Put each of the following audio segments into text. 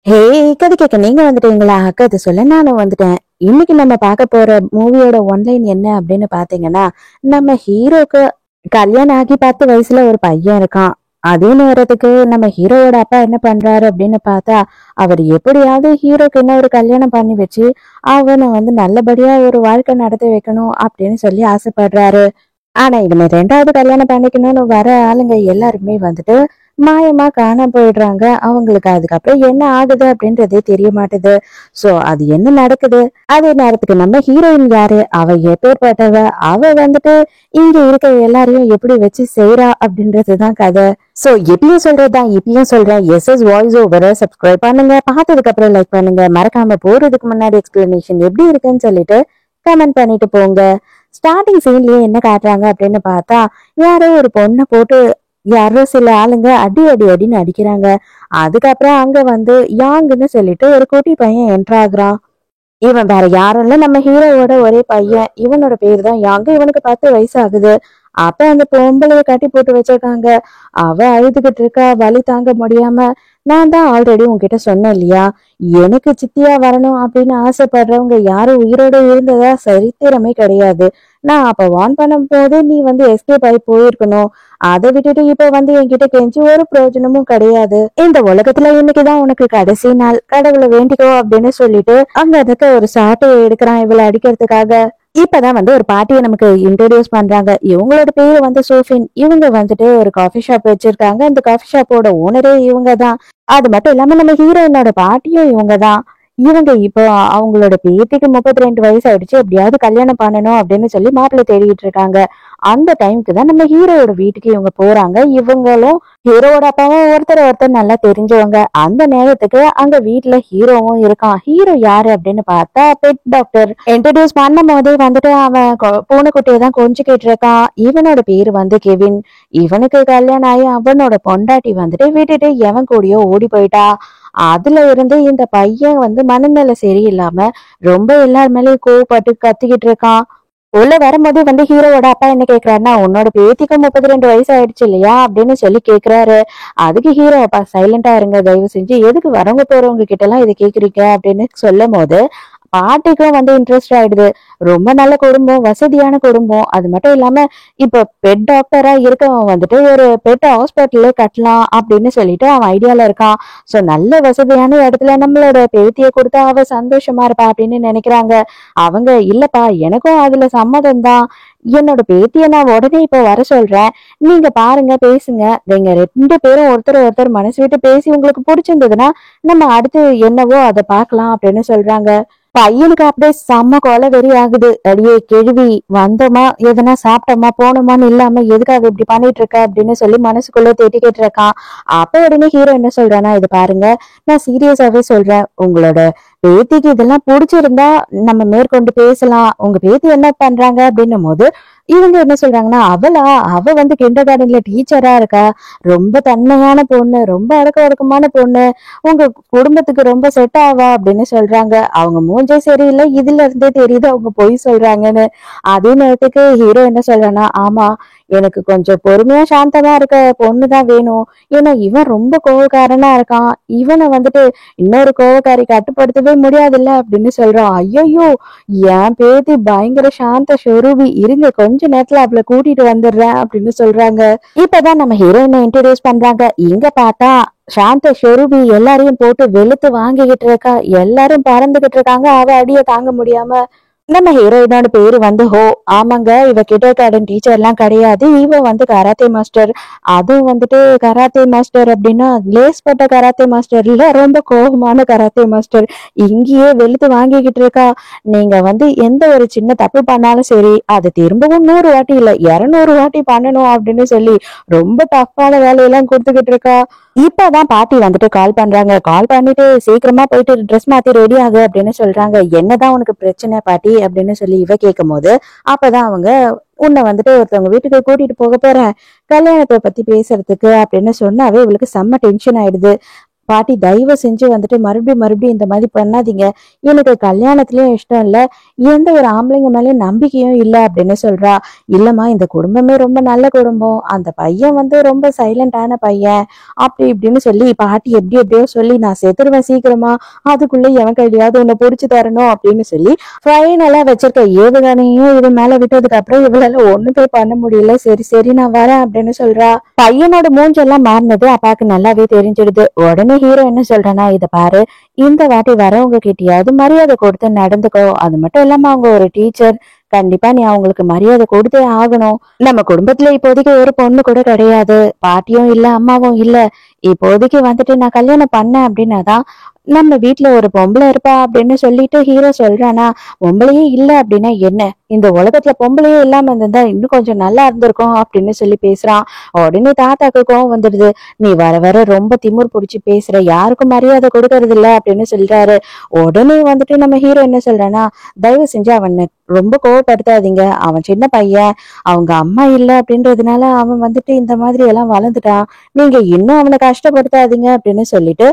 ஹே, கதை கேட்க நீங்க வந்துட்டீங்களா? கதை சொல்ல நானும் வந்துட்டேன். இன்னைக்கு நம்ம பார்க்க போற மூவியோட ஒன்லைன் என்ன அப்படின்னு பாத்தீங்கன்னா, நம்ம ஹீரோக்கு கல்யாணம் ஆகி 10 வயசுல ஒரு பையன் இருக்கான். அதே நேரத்துக்கு நம்ம ஹீரோவோட அப்பா என்ன பண்றாரு அப்படின்னு பார்த்தா, அவர் எப்படியாவது ஹீரோக்கு என்ன ஒரு கல்யாணம் பண்ணி வச்சு அவனை நல்லபடியா ஒரு வாழ்க்கை நடத்தி வைக்கணும் அப்படின்னு சொல்லி ஆசைப்படுறாரு. ஆனா இவனை 2வது கல்யாணம் பண்ணிக்கணும்னு வர ஆளுங்க எல்லாருமே மாயமா காணாம போயிடுறாங்க. அவங்களுக்கு அதுக்கப்புறம் என்ன ஆகுது அப்படின்றதே தெரிய மாட்டுது. சோ அது என்ன நடக்குது? அதே நேரத்துக்கு நம்ம ஹீரோயின் யாரு? அவ எப்பேற்பட்டவ? அவ இங்க இருக்க எல்லாரையும் எப்படி வச்சு செய்றா அப்படின்றதுதான் கதை. சோ எப்பயும் சொல்றதுதான் இப்பயும் சொல்றேன். எஸ்எஸ் வாய்ஸ் ஓவரை சப்ஸ்கிரைப் பண்ணுங்க. பார்த்ததுக்கு அப்புறம் லைக் பண்ணுங்க. மறக்காம போறதுக்கு முன்னாடி எக்ஸ்பிளனேஷன் எப்படி இருக்குன்னு சொல்லிட்டு கமெண்ட் பண்ணிட்டு போங்க. ஸ்டார்டிங் சீன்லயே என்ன காட்டுறாங்க அப்படின்னு பார்த்தா, யாரோ ஒரு பொண்ணை போட்டு யாரோ சில ஆளுங்க அடி அடி அடின்னு அடிக்கிறாங்க. அதுக்கப்புறம் அங்க யாங்குன்னு சொல்லிட்டு ஒரு குட்டி பையன் என்டர் ஆகுறான். இவன் வேற யாரும் இல்ல, நம்ம ஹீரோவோட ஒரே பையன். இவனோட பேர் தான் யாங்கு. இவனுக்கு 10 வயசு ஆகுது. அப்ப அந்த பொம்பளைய கட்டி போட்டு வச்சிருக்காங்க. அவ அழுதுகிட்டு இருக்கா, வலி தாங்க முடியாம. நான் தான் ஆல்ரெடி உன்கிட்ட சொன்னேன் இல்லையா, எனக்கு சித்தியா வரணும் அப்படின்னு ஆசைப்படுறவங்க யாரும் உயிரோட இருந்ததா சரித்திரமே கிடையாது. நான் அப்ப வார்ன் பண்ணும் போது நீ எஸ்கேப் ஆகி போயிருக்கணும். அதை விட்டுட்டு இப்ப என்கிட்ட கெஞ்சி ஒரு பிரயோஜனமும் கிடையாது. இந்த உலகத்துல இன்னைக்குதான் உனக்கு கடைசி நாள், கடவுளை வேண்டிக்கோ அப்படின்னு சொல்லிட்டு அங்க இருக்க ஒரு சாட்டையை எடுக்கிறான் இவளை அடிக்கிறதுக்காக. இப்பதான் ஒரு பாட்டியை நமக்கு இன்ட்ரோடியூஸ் பண்றாங்க. இவங்களோட பேரு சோஃபின். இவங்க ஒரு காஃபி ஷாப் வச்சிருக்காங்க. இந்த காஃபி ஷாப்போட ஓனரே இவங்க தான். அது மட்டும் இல்லாம நம்ம ஹீரோயினோட பாட்டியும் இவங்க தான். இவங்க இப்போ அவங்களோட பேத்திக்கு 32 வயசு ஆயிடுச்சு. எப்படியாவது கல்யாணம் பண்ணணும் அப்படின்னு சொல்லி மாப்பிள்ளை தேடிட்டு இருக்காங்க. அந்த டைமுக்கு தான் நம்ம ஹீரோவோட வீட்டுக்கு இவங்க போறாங்க. இவங்களும் ஹீரோவோட அப்பாவும் ஒருத்தர் நல்லா தெரிஞ்சவங்க. அந்த நேரத்துக்கு அங்க வீட்டுல ஹீரோவும் இருக்கான். ஹீரோ யாரு அப்படின்னு பார்த்தா பெட் டாக்டர். இன்ட்ரடியூஸ் பண்ணும் போதே அவன் பூனைக்குட்டியை தான் கொஞ்சிக்கிட்டு இருக்கான். இவனோட பேரு கெவின். இவனுக்கு கல்யாணம் ஆகி அவனோட பொண்டாட்டி விட்டுட்டு எவன் கூடயோ ஓடி போயிட்டா. அதுல இருந்து இந்த பையன் மனநிலை சரியில்லாம ரொம்ப எல்லார் மேலயும் கோவப்பட்டு கத்திக்கிட்டு இருக்கான். உள்ள வரும்போது ஹீரோவோட அப்பா என்ன கேக்குறாருன்னா, உன்னோட பேத்திக்கு 32 வயசு ஆயிடுச்சு இல்லையா அப்படின்னு சொல்லி கேக்குறாரு. அதுக்கு ஹீரோ அப்பா சைலண்டா இருங்க, தயவு செஞ்சு எதுக்கு வரவங்க போறவங்க கிட்ட எல்லாம் இதை கேக்குறீங்க அப்படின்னு சொல்லும் போது பாட்டிக்கும் இன்ட்ரெஸ்ட் ஆயிடுது. ரொம்ப நல்ல குடும்பம், வசதியான குடும்பம். அது மட்டும் இல்லாம இப்ப பெட் டாக்டரா இருக்கவன் ஒரு பெட் ஹாஸ்பிட்டலே கட்டலாம் அப்படின்னு சொல்லிட்டு அவன் ஐடியால இருக்கான். சோ நல்ல வசதியான இடத்துல நம்மளோட பேத்திய கொடுத்தா அவ சந்தோஷமா இருப்பா அப்படின்னு நினைக்கிறாங்க. அவங்க இல்லப்பா, எனக்கும் அதுல சம்மதம் தான். என்னோட பேத்திய நான் உடனே இப்ப வர சொல்றேன். நீங்க பாருங்க, பேசுங்க. நீங்க 2 பேரும் ஒருத்தர் மனசு விட்டு பேசி உங்களுக்கு பிடிச்சிருந்ததுன்னா நம்ம அடுத்து என்னவோ அதை பார்க்கலாம் அப்படின்னு சொல்றாங்க. பையனுக்கு அப்படியே செம்ம கொலை வெறி ஆகுது. அடியே கேள்வி, வந்தோமா எதனா சாப்பிட்டோமா போனோமான்னு இல்லாம எதுக்காக இப்படி பண்ணிட்டு இருக்க அப்படின்னு சொல்லி மனசுக்குள்ள தேட்டிக்கிட்டு இருக்கான். அப்ப உடனே ஹீரோ என்ன சொல்றானா, இது பாருங்க, நான் சீரியஸாவே சொல்றேன். உங்களோட பேத்திக்கு இதெல்லாம் பிடிச்சிருந்தா நம்ம மேற்கொண்டு பேசலாம். உங்க பேத்தி என்ன பண்றாங்க அப்படின்னும் போது இவங்க என்ன சொல்றாங்கன்னா, அவ கிண்டர் கார்டன்ல டீச்சரா இருக்கா. ரொம்ப தன்மையான பொண்ணு, ரொம்ப அடக்க ஒடுக்கமான பொண்ணு. உங்க குடும்பத்துக்கு ரொம்ப செட் ஆவா அப்படின்னு சொல்றாங்க. அவங்க மூஞ்சே சரியில்லை, இதுல இருந்தே தெரியுது அவங்க பொய் சொல்றாங்கன்னு. அதே நேரத்துக்கு ஹீரோ என்ன சொல்றான்னா, ஆமா, எனக்கு கொஞ்சம் பொறுமையா சாந்தமா இருக்க பொண்ணுதான் வேணும். ஏன்னா இவன் ரொம்ப கோவக்காரனா இருக்கான். இவனை இன்னொரு கோவக்காரி கட்டுப்படுத்தவே முடியாதுல்ல அப்படின்னு சொல்றான். ஐயோ, என் பேத்தி பயங்கர சாந்த சொரூபி, இருங்க கொஞ்ச நேரத்துல அவளை கூட்டிட்டு வந்துடுறேன் அப்படின்னு சொல்றாங்க. இப்பதான் நம்ம ஹீரோயினை இன்ட்ரோடியூஸ் பண்றாங்க. இங்க பார்த்தா சாந்த ஷெரூபி எல்லாரையும் போட்டு வெளுத்து வாங்கிக்கிட்டு இருக்கா. எல்லாரும் பறந்துகிட்டு இருக்காங்க அவ அடிய தாங்க முடியாம. நம்ம ஹீரோயினோட பேரு ஹோ. ஆமாங்க, இவ கிண்டர் கார்டன் டீச்சர் எல்லாம் கிடையாது. இவ கராத்தே மாஸ்டர். அதுவும் கராத்தே மாஸ்டர் அப்படின்னா லேஸ்பட்ட கராத்தே மாஸ்டர் இல்ல, ரொம்ப கோபமான கராத்தே மாஸ்டர். இங்கேயே வெளுத்து வாங்கிக்கிட்டு இருக்கா. நீங்க எந்த ஒரு சின்ன தப்பு பண்ணாலும் சரி, அது திரும்பவும் 100 வாட்டி இல்ல 200 வாட்டி பண்ணணும் அப்படின்னு சொல்லி ரொம்ப டஃப்பான வேலையெல்லாம் கொடுத்துக்கிட்டு இருக்கா. இப்பதான் பாட்டி கால் பண்றாங்க. கால் பண்ணிட்டு சீக்கிரமா போயிட்டு ட்ரெஸ் மாத்தி ரெடி ஆகு அப்படின்னு சொல்றாங்க. என்னதான் உனக்கு பிரச்சனை பாட்டி அப்படின்னு சொல்லி இவ கேட்கும் போது அப்பதான் அவங்க, உன்னை ஒருத்தவங்க வீட்டுக்கு கூட்டிட்டு போக போறேன், கல்யாணத்தை பத்தி பேசுறதுக்கு அப்படின்னு சொன்னாவே இவளுக்கு செம்ம டென்ஷன் ஆயிடுது. பாட்டி தயவு செஞ்சு வந்துட்டு மறுபடியும் மறுபடியும் இந்த மாதிரி பண்ணாதீங்க. எனக்கு கல்யாணத்துலயும் இஷ்டம் இல்ல, எந்த ஒரு ஆம்பளைங்க மேலயும் நம்பிக்கையும் இல்ல அப்படின்னு சொல்றா. இல்லம்மா, இந்த குடும்பமே ரொம்ப நல்ல குடும்பம், அந்த பையன் வந்து ரொம்ப சைலண்டான பையன் அப்படி இப்படின்னு சொல்லி பாட்டி எப்படி எப்படியோ சொல்லி நான் செத்துருவேன் சீக்கிரமா, அதுக்குள்ள எவன் கையிலயாவது உன்னை புடிச்சு தரணும் அப்படின்னு சொல்லி ஃபைனலா வச்சிருக்க ஏவுகணையும் இவன் மேல விட்டதுக்கு அப்புறம் இவளால ஒண்ணுமே பண்ண முடியல. சரி சரி நான் வரேன் அப்படின்னு சொல்றா. பையனோட மூஞ்செல்லாம் மாறினது அப்பாவுக்கு நல்லாவே தெரிஞ்சிடுது. உடனே ஹீரோ என்ன சொல்றானா, இத பாரு, இந்த வாட்டி வரவங்க கிட்டயாவது மரியாதை கொடுத்து நடந்துக்கோ. அது மட்டும் இல்லாம அவங்க ஒரு டீச்சர், கண்டிப்பா நீ அவங்களுக்கு மரியாதை கொடுத்தே ஆகணும். நம்ம குடும்பத்துல இப்போதைக்கு ஒரு பொண்ணு கூட கிடையாது, பாட்டியும் இல்ல அம்மாவும் இல்ல. இப்போதைக்கு வந்துட்டு நான் கல்யாணம் பண்ணேன் அப்படின்னாதான் நம்ம வீட்டுல ஒரு பொம்பளை இருப்பா அப்படின்னு சொல்லிட்டு ஹீரோ சொல்றானா. பொம்பளையே இல்ல அப்படின்னா என்ன, இந்த உலகத்துல பொம்பளையே இல்லாம இருந்திருந்தா இன்னும் கொஞ்சம் நல்லா இருந்திருக்கும் அப்படின்னு சொல்லி பேசுறான். உடனே தாத்தாக்கு கோவம் வந்துடுது. நீ வர வர ரொம்ப திமிர் பிடிச்சு பேசுற, யாருக்கும் மரியாதை கொடுக்கறது இல்ல அப்படின்னு சொல்றாரு. உடனே வந்துட்டு நம்ம ஹீரோ என்ன சொல்றானா, தயவு செஞ்சு அவனை ரொம்ப கோவப்படுத்தாதீங்க, அவன் சின்ன பையன், அவங்க அம்மா இல்ல அப்படின்றதுனால அவன் வந்துட்டு இந்த மாதிரி எல்லாம் வளர்ந்துட்டான், நீங்க இன்னும் அவனை கஷ்டப்படுத்தாதீங்க அப்படின்னு சொல்லிட்டு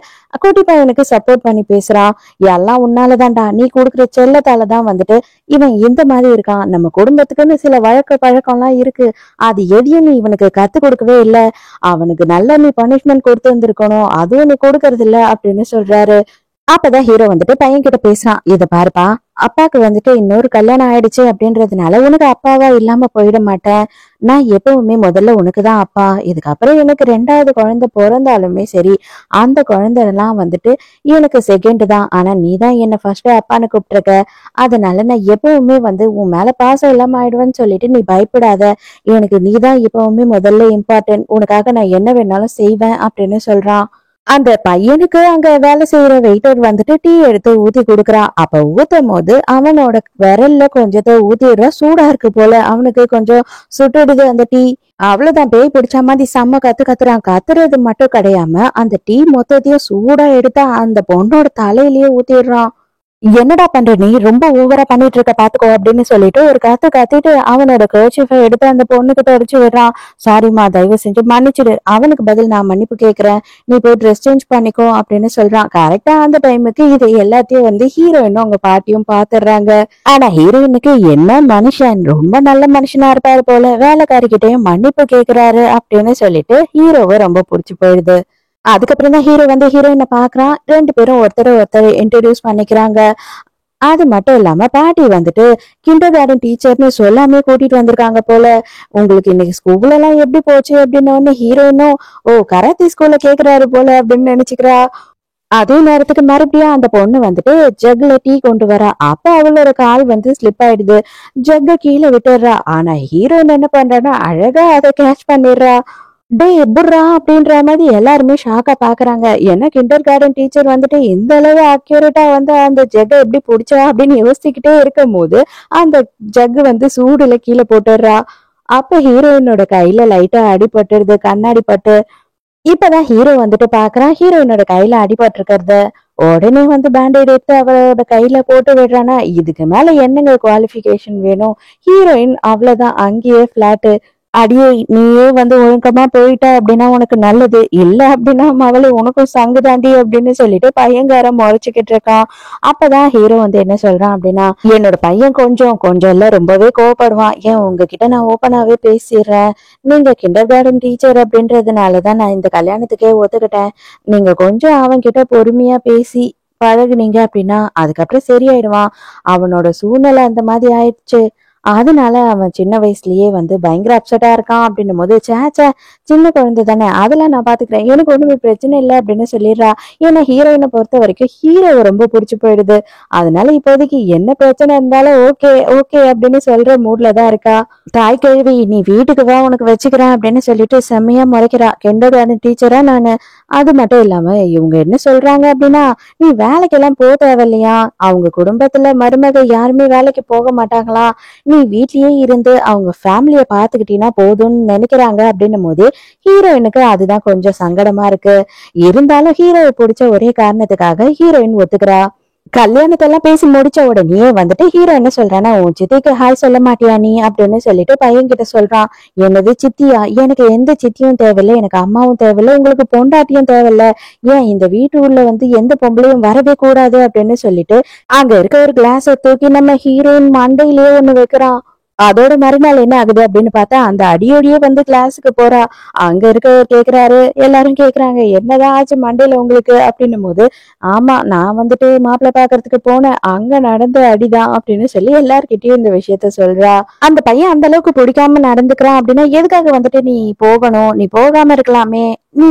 குட்டி பையனுக்கு சப்போர்ட் பண்ணி பேசுறான். எல்லாம் உன்னாலதான்டா, நீ கொடுக்குற செல்லத்தாலதான் வந்துட்டு இவன் இந்த மாதிரி இருக்கான். நம்ம குடும்பத்துக்குன்னு சில வழக்க பழக்கம்லாம் இருக்கு, அது எதையும் நீ இவனுக்கு கத்து கொடுக்கவே இல்ல, அவனுக்கு நல்ல நீ பனிஷ்மெண்ட் கொடுத்து இருந்திருக்கணும், அதுவும் நீ கொடுக்கறது இல்ல அப்படின்னு சொல்றாரு. அப்பதான் ஹீரோ வந்துட்டு பையன் கிட்ட பேசுறான். இத பாருப்பா, அப்பாக்கு வந்துட்டு இன்னொரு கல்யாணம் ஆயிடுச்சு அப்படின்றதுனால உனக்கு அப்பாவா இல்லாம போயிட மாட்டேன். நான் எப்பவுமே முதல்ல உனக்குதான் அப்பா, இதுக்கப்புறம் எனக்கு ரெண்டாவது குழந்தை பிறந்தாலுமே சரி, அந்த குழந்தை எல்லாம் வந்துட்டு எனக்கு செகண்ட் தான். ஆனா நீ தான் என்ன ஃபர்ஸ்ட் அப்பான்னு கூப்பிட்டுருக்க, அதனால நான் எப்பவுமே வந்து உன் மேல பாசம் இல்லாம ஆயிடுவேன்னு சொல்லிட்டு நீ பயப்படாத, எனக்கு நீ தான் எப்பவுமே முதல்ல இம்பார்ட்டன்ட், உனக்காக நான் என்ன வேணாலும் செய்வேன் அப்படின்னு சொல்றான். அந்த பையனுக்கு அங்க வேலை செய்யற வெயிட்டர் வந்துட்டு டீ எடுத்து ஊத்தி குடுக்குறான். அப்ப ஊத்தும் போது அவனோட விரல்ல கொஞ்சத்தை ஊத்திடுறா. சூடா இருக்கு போல அவனுக்கு கொஞ்சம் சுட்டுடுது அந்த டீ. அவ்வளவுதான், பேய் பிடிச்ச மாதிரி செம்ம கத்துறான். கத்துறது மட்டும் கிடையாம அந்த டீ மொத்தத்தையும் சூடா எடுத்தா அந்த பொண்ணோட தலையிலேயே ஊத்திடுறான். என்னடா பண்ற நீ, ரொம்ப ஓவரா பண்ணிட்டு இருக்க பாத்துக்கோ அப்படின்னு சொல்லிட்டு ஒரு கத்திட்டு அவனோட கர்ச்சீஃபை எடுத்து அந்த பொண்ணுக்கு தொடச்சு விடுறான். சாரிம்மா, தயவு செஞ்சு மன்னிச்சிடு, அவனுக்கு பதில் நான் மன்னிப்பு கேக்குறேன், நீ போய் ட்ரெஸ் சேஞ்ச் பண்ணிக்கோ அப்படின்னு சொல்றான். கரெக்டா அந்த டைமுக்கு இது எல்லாத்தையும் வந்து ஹீரோயினும் அவங்க பாட்டியும் பாத்துடுறாங்க. ஆனா ஹீரோயினுக்கு என்ன மனுஷன், ரொம்ப நல்ல மனுஷனா இருப்பாரு போல, வேலைக்காரிக்கிட்டையும் மன்னிப்பு கேக்குறாரு அப்படின்னு சொல்லிட்டு ஹீரோவை ரொம்ப பிடிச்சு போயிடுது. அதுக்கப்புறம் தான் ஹீரோ வந்து ஹீரோயினை பாக்குறான். ரெண்டு பேரும் ஒருத்தர் இன்ட்ரடியூஸ் பண்ணிக்கிறாங்க. அது மட்டும் இல்லாம பாட்டி வந்துட்டு கிண்டர் கார்டன் டீச்சர்னு சொல்லாமே கூட்டிட்டு வந்திருக்காங்க போல. உங்களுக்கு இன்னைக்கு ஸ்கூல்ல எல்லாம் எப்படி போச்சு அப்படின்னு ஹீரோயினும், ஓ கராத்தி ஸ்கூல்ல கேக்குறாரு போல அப்படின்னு நினைச்சுக்கிறா. அதே நேரத்துக்கு மறுபடியும் அந்த பொண்ணு வந்துட்டு ஜக்ல டீ கொண்டு வரா. அப்ப அவளோட கால் வந்து ஸ்லிப் ஆயிடுது, ஜக்க கீழே விட்டுடுறா. ஆனா ஹீரோயின் என்ன பண்றான்னா அழகா அதை கேட்ச் பண்ணிடுறா. டே எப்படிரா அப்படின்ற மாதிரி எல்லாருமே ஷாக்கா பாக்குறாங்க. ஏன்னா கிண்டர் கார்டன் டீச்சர் வந்துட்டு இந்த அளவு அக்யூரேட்டா வந்து அந்த ஜக்கை எப்படி பிடிச்சா அப்படின்னு யோசிச்சுக்கிட்டே இருக்கும் போது அந்த ஜக்கு வந்து சூடுல கீழே போட்டுடுறா. அப்ப ஹீரோயினோட கையில லைட்டா அடிபட்டுருது, கண்ணாடி பட்டு. இப்பதான் ஹீரோ வந்துட்டு பாக்குறான் ஹீரோயினோட கையில அடிபட்டு இருக்கிறத. உடனே வந்து பேண்டேட் எடுத்து அவளோட கையில போட்டு விடுறானா. இதுக்கு மேல என்னங்க குவாலிபிகேஷன் வேணும், ஹீரோயின் அவ்வளவுதான், அங்கேயே பிளாட்டு. அடியே நீயே வந்து ஒழுக்கமா போயிட்ட அப்படின்னா உனக்கு நல்லது, இல்ல அப்படின்னா மவளே உனக்கும் சங்கு தாண்டி அப்படின்னு சொல்லிட்டு பையன்கார முறைச்சுக்கிட்டு இருக்கான். அப்பதான் ஹீரோ வந்து என்ன சொல்றான் அப்படின்னா, என்னோட பையன் கொஞ்சம் கொஞ்சம் இல்ல ரொம்பவே கோவப்படுவான், ஏன் உங்ககிட்ட நான் ஓப்பனாவே பேசிடுறேன், நீங்க கிண்டர் கார்டன் டீச்சர் அப்படின்றதுனாலதான் நான் இந்த கல்யாணத்துக்கே ஒத்துக்கிட்டேன், நீங்க கொஞ்சம் அவன் கிட்ட பொறுமையா பேசி பழகுனீங்க அப்படின்னா அதுக்கப்புறம் சரியாயிடுவான், அவனோட சூழ்நிலை அந்த மாதிரி ஆயிடுச்சு, அதனால அவன் சின்ன வயசுலயே வந்து பயங்கர அப்செட்டா இருக்கான் அப்படின்னும் போது, சேச்சா சின்ன குழந்தை தானே, அதெல்லாம் நான் பாத்துக்கிறேன், எனக்கு ஒண்ணுமே பிரச்சனை இல்லை அப்படின்னு சொல்லிடுறா. ஏன்னா ஹீரோயினை பொறுத்த வரைக்கும் ஹீரோவை ரொம்ப பிடிச்சு போயிடுது. அதனால இப்போதைக்கு என்ன பிரச்சனை இருந்தாலும் ஓகே ஓகே அப்படின்னு சொல்ற மூட்ல தான் இருக்கா. தாய் கேள்வி, நீ வீட்டுக்கு வா உனக்கு வச்சுக்கிறேன் அப்படின்னு சொல்லிட்டு செம்மையா முறைக்கிறா. கிண்டர் கார்டன் டீச்சரா நானு. அது மட்டும் இல்லாம இவங்க என்ன சொல்றாங்க அப்படின்னா, நீ வேலைக்கெல்லாம் போக தேவையில்லையா, அவங்க குடும்பத்துல மருமக யாருமே வேலைக்கு போக மாட்டாங்களா, நீ வீட்லயே இருந்து அவங்க ஃபேமிலிய பாத்துக்கிட்டீங்கன்னா போதும்னு நினைக்கிறாங்க அப்படின்னும் போது ஹீரோயினுக்கு அதுதான் கொஞ்சம் சங்கடமா இருக்கு. இருந்தாலும் ஹீரோவை பிடிச்ச ஒரே காரணத்துக்காக ஹீரோயின் ஒத்துக்கிறா. கல்யாணத்தெல்லாம் பேசி முடிச்ச உடனே வந்துட்டு ஹீரோ என்ன சொல்றான்னா, உன் சித்திக்கு ஹாய் சொல்ல மாட்டியா நீ அப்படின்னு சொல்லிட்டு பையன் கிட்ட சொல்றான். என்னது சித்தியா? எனக்கு எந்த சித்தியும் தேவையில்ல, எனக்கு அம்மாவும் தேவையில்ல, உங்களுக்கு பொண்டாட்டியும் தேவையில்ல. ஏன் இந்த வீட்டு உள்ள எந்த பொம்பளையும் வரவே கூடாது அப்படின்னு சொல்லிட்டு அங்க இருக்க ஒரு கிளாஸ தூக்கி நம்ம ஹீரோயின் மண்டையிலேயே ஒண்ணு வைக்கிறான். அதோட மறுநாள் என்ன ஆகுது அப்படின்னு பார்த்தா அந்த அடியோடியே கிளாஸுக்கு போறா. அங்க இருக்கவர் கேக்குறாரு, எல்லாரும் கேக்குறாங்க, என்னதான் ஆச்சு மண்டையில உங்களுக்கு அப்படின்னும் போது, ஆமா நான் மாப்பிள்ளை பாக்குறதுக்கு போனேன், அங்க நடந்த அடிதான் அப்படின்னு சொல்லி எல்லார்கிட்டயும் இந்த விஷயத்த சொல்றா. அந்த பையன் அந்த அளவுக்கு பிடிக்காம நடந்துக்கிறான் அப்படின்னா எதுக்காக நீ போகணும், நீ போகாம இருக்கலாமே, நீ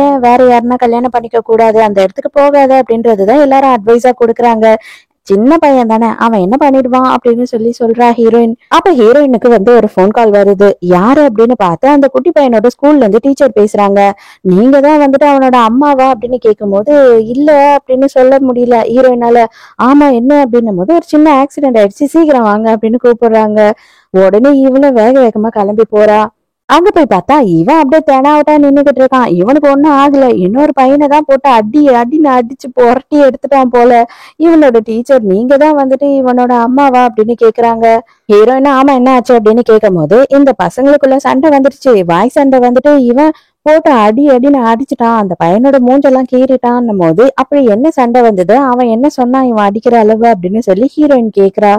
ஏன் வேற யாருன்னா கல்யாணம் பண்ணிக்க கூடாது, அந்த இடத்துக்கு போகாத அப்படின்றதுதான் எல்லாரும் அட்வைஸா கொடுக்குறாங்க. சின்ன பையன் தானே, அவன் என்ன பண்ணிடுவான் அப்படின்னு சொல்லி சொல்றா ஹீரோயின். அப்ப ஹீரோயினுக்கு ஒரு போன் கால் வருது. யாரு அப்படின்னு பார்த்து அந்த குட்டி பையனோட ஸ்கூல்ல இருந்து டீச்சர் பேசுறாங்க. நீங்க தான் அவனோட அம்மாவா அப்படின்னு கேட்கும்போது இல்ல அப்படின்னு சொல்ல முடியல ஹீரோயினால. ஆமா என்ன அப்படின்னும் போது ஒரு சின்ன ஆக்சிடென்ட் ஆயிடுச்சு, சீக்கிரம் வாங்க அப்படின்னு கூப்பிடுறாங்க. உடனே இவளும் வேக வேகமா கிளம்பி போறா. அங்க போய் பார்த்தா இவன் அப்படியே தெனாவட்டா நின்னுகிட்டு இருக்கான். இவனுக்கு ஒண்ணும் ஆகல, இன்னொரு பையனை தான் போட்டு அடின்னு அடிச்சு புரட்டி எடுத்துட்டான் போல. இவனோட டீச்சர் நீங்க தான் இவனோட அம்மாவா அப்படின்னு கேக்குறாங்க. ஹீரோயின் ஆமா என்ன ஆச்சு அப்படின்னு கேட்கும் போது இந்த பசங்களுக்குள்ள சண்டை வந்துருச்சு. வாய் சண்டை இவன் போட்டு அடின்னு அடிச்சுட்டான், அந்த பையனோட மூஞ்செல்லாம் கீறிட்டான் போது அப்படி என்ன சண்டை வந்தது, அவன் என்ன சொன்னான் இவன் அடிக்கிற அளவு அப்படின்னு சொல்லி ஹீரோயின் கேக்குறா.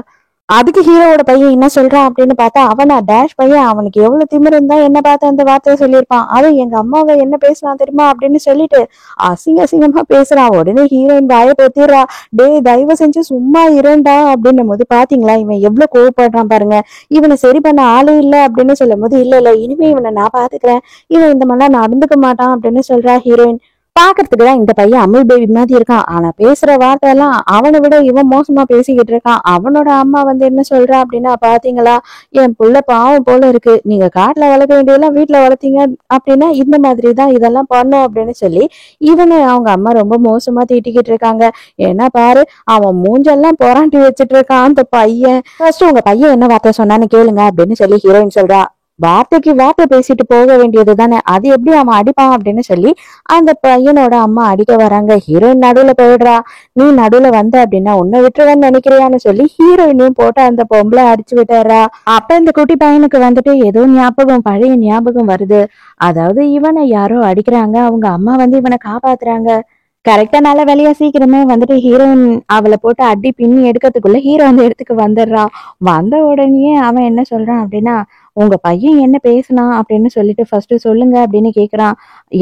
அதுக்கு ஹீரோவோட பையன் என்ன சொல்றான் அப்படின்னு பார்த்தா, அவனா டேஷ் பையன், அவனுக்கு எவ்வளவு திமிரு இருந்தா என்ன பார்த்து அந்த வார்த்தையை சொல்லியிருப்பான். அவன் எங்க அம்மாவை என்ன பேசினான் தெரியுமா அப்படின்னு சொல்லிட்டு அசிங்கமா பேசுறான். உடனே ஹீரோயின் வாயை பொத்திடுறா. டேய் தயவு செஞ்சு சும்மா இருண்டா அப்படின்னும் போது பாத்தீங்களா இவன் எவ்வளவு கோவப்படுறான் பாருங்க. இவனை சரி பண்ண ஆளே இல்ல அப்படின்னு சொல்லும் போது இல்ல இனிமே இவனை நான் பாத்துக்கிறேன், இவன் இந்த மாதிரிலாம் நடந்துக்க மாட்டான் அப்படின்னு சொல்றா ஹீரோயின். பாக்குறதுக்குதான் இந்த பையன் அமுல் பேபி மாதிரி இருக்கான், ஆனா பேசுற வார்த்தை எல்லாம் அவனை விட இவன் மோசமா பேசிக்கிட்டு இருக்கான். அவனோட அம்மா என்ன சொல்றா அப்படின்னா, பாத்தீங்களா என் புள்ள பாவம் போல இருக்கு, நீங்க காட்டுல வளர்க்க வேண்டியதெல்லாம் வீட்டுல வளர்த்தீங்க அப்படின்னா இந்த மாதிரிதான் இதெல்லாம் பண்ணும் அப்படின்னு சொல்லி இவனை அவங்க அம்மா ரொம்ப மோசமா திட்டிக்கிட்டு இருக்காங்க. ஏன்னா பாரு அவன் மூஞ்செல்லாம் புராண்டி வச்சுட்டு இருக்கான் அந்த பையன். ஃபர்ஸ்ட் உங்க பையன் என்ன வார்த்தை சொன்னான்னு கேளுங்க அப்படின்னு சொல்லி ஹீரோயின் சொல்றா. வார்த்தைக்கு வார்த்தை பேசிட்டு போக வேண்டியது தானே, அது எப்படி அவன் அடிப்பான் அப்படின்னு சொல்லி அந்த பையனோட அம்மா அடிக்க வராங்க. ஹீரோயின் நடுவுல போயிடுறா. நீ நடுவுல வந்த அப்படின்னா உன்னை விட்டுருவேன்னு நினைக்கிறியான்னு சொல்லி ஹீரோயினையும் போட்டு அந்த பொம்பளை அடிச்சு விட்டுறா. அப்ப இந்த குட்டி பையனுக்கு ஏதோ ஞாபகம், பழைய ஞாபகம் வருது. அதாவது இவனை யாரோ அடிக்கிறாங்க, அவங்க அம்மா இவனை காப்பாத்துறாங்க. கரெக்டா நல்ல வேலையா சீக்கிரமே ஹீரோயின் அவளை போட்டு அடி பின்னி எடுக்கிறதுக்குள்ள ஹீரோ அந்த இடத்துக்கு வந்துடுறான். வந்த உடனே அவன் என்ன சொல்றான் அப்படின்னா, உங்க பையன் என்ன பேசினான் அப்படின்னு சொல்லிட்டு ஃபர்ஸ்ட் சொல்லுங்க அப்படின்னு கேக்குறான்.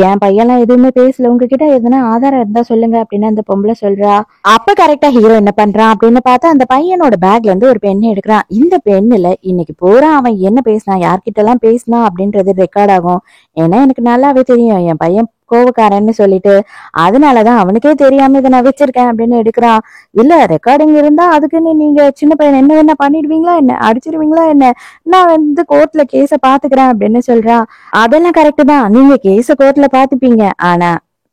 என் பையன்லாம் எதுவுமே பேசல, உங்ககிட்ட எதுனா ஆதாரம் இருந்தா சொல்லுங்க அப்படின்னு அந்த பொம்பளை சொல்றா. அப்ப கரெக்டா ஹீரோ என்ன பண்றான் அப்படின்னு பார்த்தா அந்த பையனோட பேக்ல இருந்து ஒரு பென் எடுக்கிறான். இந்த பெண்ணுல இன்னைக்கு பூரா அவன் என்ன பேசினான், யார்கிட்ட எல்லாம் பேசினான் அப்படின்றது ரெக்கார்ட் ஆகும். ஏன்னா எனக்கு நல்லாவே தெரியும் என் பையன் கோவக்காரன்னு சொல்லிட்டு, அதனாலதான் அவனுக்கே தெரியாம இதை நான் வச்சிருக்கேன் அப்படின்னு எடுக்கிறான். இல்ல ரெக்கார்டிங் இருந்தா அதுக்குன்னு நீங்க சின்ன பையன் என்ன பண்ணிடுவீங்களா, என்ன அடிச்சிருவீங்களா, என்ன நான் கோர்ட்ல கேஸ பாத்துக்கிறேன் அப்படின்னு சொல்றான். அதெல்லாம் கரெக்ட் தான், நீங்க கேஸ கோர்ட்ல பாத்துப்பீங்க, ஆனா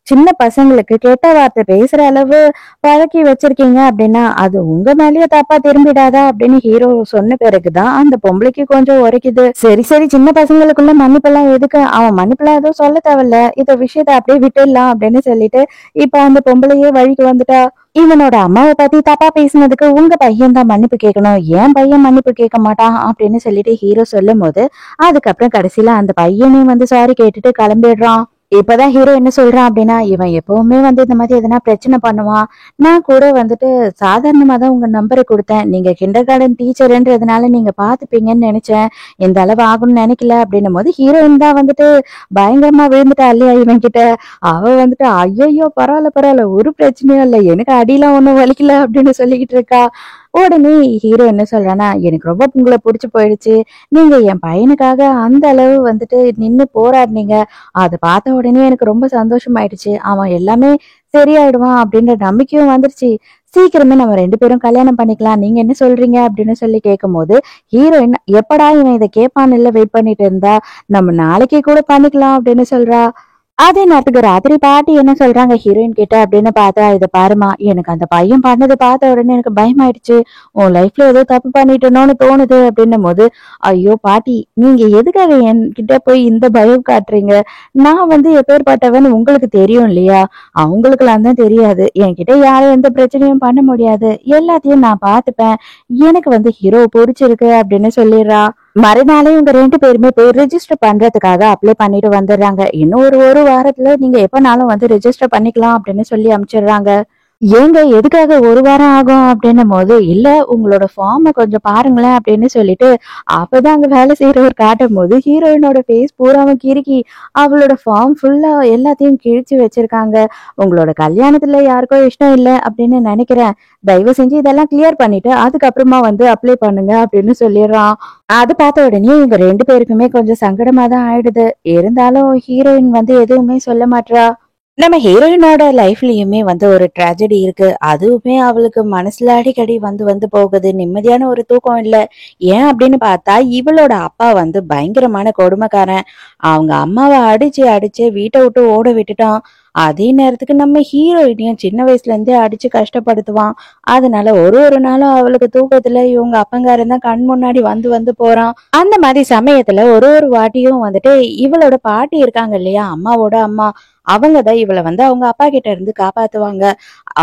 சின்ன பசங்களுக்கு கெட்ட வார்த்தை பேசுற அளவு பழக்கி வச்சிருக்கீங்க அப்படின்னா அது உங்க மேலயே தப்பா திரும்பிடாதா அப்படின்னு ஹீரோ சொன்ன பிறகுதான் அந்த பொம்பளைக்கு கொஞ்சம் உரைக்குது. சரி சின்ன பசங்களுக்குள்ள மன்னிப்பெல்லாம் எதுக்கு, அவன் மன்னிப்பெல்லாம் எதுவும் சொல்ல தேவையில்ல, இந்த விஷயத்த அப்படியே விட்டுடலாம் அப்படின்னு சொல்லிட்டு இப்ப அந்த பொம்பளையே வழிக்கு வந்துட்டா. இவனோட அம்மாவை பத்தி தப்பா பேசினதுக்கு உங்க பையன் தான் மன்னிப்பு கேட்கணும், ஏன் பையன் மன்னிப்பு கேட்க மாட்டான் அப்படின்னு சொல்லிட்டு ஹீரோ சொல்லும் போது அதுக்கப்புறம் கடைசியில அந்த பையனே சாரி கேட்டுட்டு கிளம்பிடுறான். இப்பதான் ஹீரோ என்ன சொல்றான் அப்படின்னா, இவன் எப்பவுமே இந்த மாதிரி எதனா பிரச்சனை பண்ணுவான், நான் கூட சாதாரணமா தான் உங்க நம்பரை கொடுத்தேன், நீங்க கிண்டர் கார்டன் டீச்சர்ன்றதுனால நீங்க பாத்துப்பீங்கன்னு நினைச்சேன், இந்த அளவு ஆகும்னு நினைக்கல அப்படின்னும் போது ஹீரோயின் தான் பயங்கரமா விழுந்துட்டா இல்லையா இவன் கிட்ட. அவ ஐயோ பரவாயில்ல ஒரு பிரச்சனையும் இல்லை, எனக்கு அடியெல்லாம் ஒண்ணும் வலிக்கல அப்படின்னு சொல்லிக்கிட்டு இருக்கா. உடனே ஹீரோ என்ன சொல்றானா, எனக்கு ரொம்ப உங்களை புடிச்சு போயிடுச்சு, நீங்க என் பையனுக்காக அந்த அளவு நின்னு போராடினீங்க, அதை பார்த்த உடனே எனக்கு ரொம்ப சந்தோஷமாயிடுச்சு, அவன் எல்லாமே சரியாயிடுவான் அப்படின்ற நம்பிக்கையும் வந்துருச்சு, சீக்கிரமே நம்ம 2 பேரும் கல்யாணம் பண்ணிக்கலாம், நீங்க என்ன சொல்றீங்க அப்படின்னு சொல்லி கேட்கும் போது ஹீரோயின் எப்படா இவன் இதை கேட்பான்னு வெயிட் பண்ணிட்டு இருந்தா, நம்ம நாளைக்கே கூட பண்ணிக்கலாம் அப்படின்னு சொல்றா. அதே நேரத்துக்கு ராத்திரி பாட்டி என்ன சொல்றாங்க ஹீரோயின் கிட்ட அப்படின்னு பார்த்தா, இத பாருமா, எனக்கு அந்த பையன் பண்ணது பார்த்த உடனே எனக்கு பயமாயிடுச்சு. உன் லைஃப்ல ஏதோ தப்பு பண்ணிட்டேனோன்னு தோணுது அப்படின்னும் போது, ஐயோ பாட்டி, நீங்க எதுக்காக என்கிட்ட போய் இந்த பயம் காட்டுறீங்க? நான் எப்பேர்ப்பட்டவன்னு உங்களுக்கு தெரியும் இல்லையா? அவங்களுக்கெல்லாம் தான் தெரியாது. என்கிட்ட யாரும் எந்த பிரச்சனையும் பண்ண முடியாது. எல்லாத்தையும் நான் பார்த்துப்பேன். எனக்கு ஹீரோ புடிச்சிருக்கு அப்படின்னு சொல்லிடுறா. மறுநாளே இவங்க 2 பேருமே போய் ரிஜிஸ்டர் பண்றதுக்காக அப்ளை பண்ணிட்டு வந்துடுறாங்க. இன்னும் ஒரு வாரத்துல நீங்க எப்பனாலும் ரிஜிஸ்டர் பண்ணிக்கலாம் அப்படின்னு சொல்லி அனுப்பிச்சிடுறாங்க. ஏங்க எதுக்காக ஒரு வாரம் ஆகும் அப்படின்னும் போது, இல்ல உங்களோட ஃபார்மை கொஞ்சம் பாருங்களேன் அப்படின்னு சொல்லிட்டு, அப்பதான் அங்க வேலை செய்யறவர் காட்டும் போது ஹீரோயினோட ஃபேஸ் பூராம கிறுக்கி அவளோட ஃபார்ம் ஃபுல்லா எல்லாத்தையும் கிழிச்சு வச்சிருக்காங்க. உங்களோட கல்யாணத்துல யாருக்கோ இஷ்டம் இல்லை அப்படின்னு நினைக்கிறேன். தயவு செஞ்சு இதெல்லாம் கிளியர் பண்ணிட்டு அதுக்கப்புறமா அப்ளை பண்ணுங்க அப்படின்னு சொல்லிடுறான். அது பார்த்த உடனே இவங்க 2 பேருக்குமே கொஞ்சம் சங்கடமா தான் ஆயிடுது. இருந்தாலும் ஹீரோயின் எதுவுமே சொல்ல மாட்றா. நம்ம ஹீரோயினோட லைஃப்லயுமே ஒரு ட்ராஜடி இருக்கு. அதுவுமே அவளுக்கு மனசுல அடிக்கடி வந்து போகுது. நிம்மதியான ஒரு தூக்கம் இல்ல. ஏன் அப்படின்னு பார்த்தா, இவளோட அப்பா பயங்கரமான கொடுமைக்காரன். அவங்க அம்மாவை அடிச்சு அடிச்சு வீட்டை விட்டு ஓட விட்டுட்டான். அதே நேரத்துக்கு நம்ம ஹீரோயினையும் சின்ன வயசுல இருந்தே அடிச்சு கஷ்டப்படுத்துவான். அதனால ஒரு நாளும் அவளுக்கு தூக்கத்துல இவங்க அப்பங்காரன் தான் கண் முன்னாடி வந்து போறான். அந்த மாதிரி சமயத்துல ஒரு வாட்டியும் இவளோட பாட்டி இருக்காங்க இல்லையா, அம்மாவோட அம்மா, அவங்கதான் இவளை அவங்க அப்பா கிட்ட இருந்து காப்பாத்துவாங்க.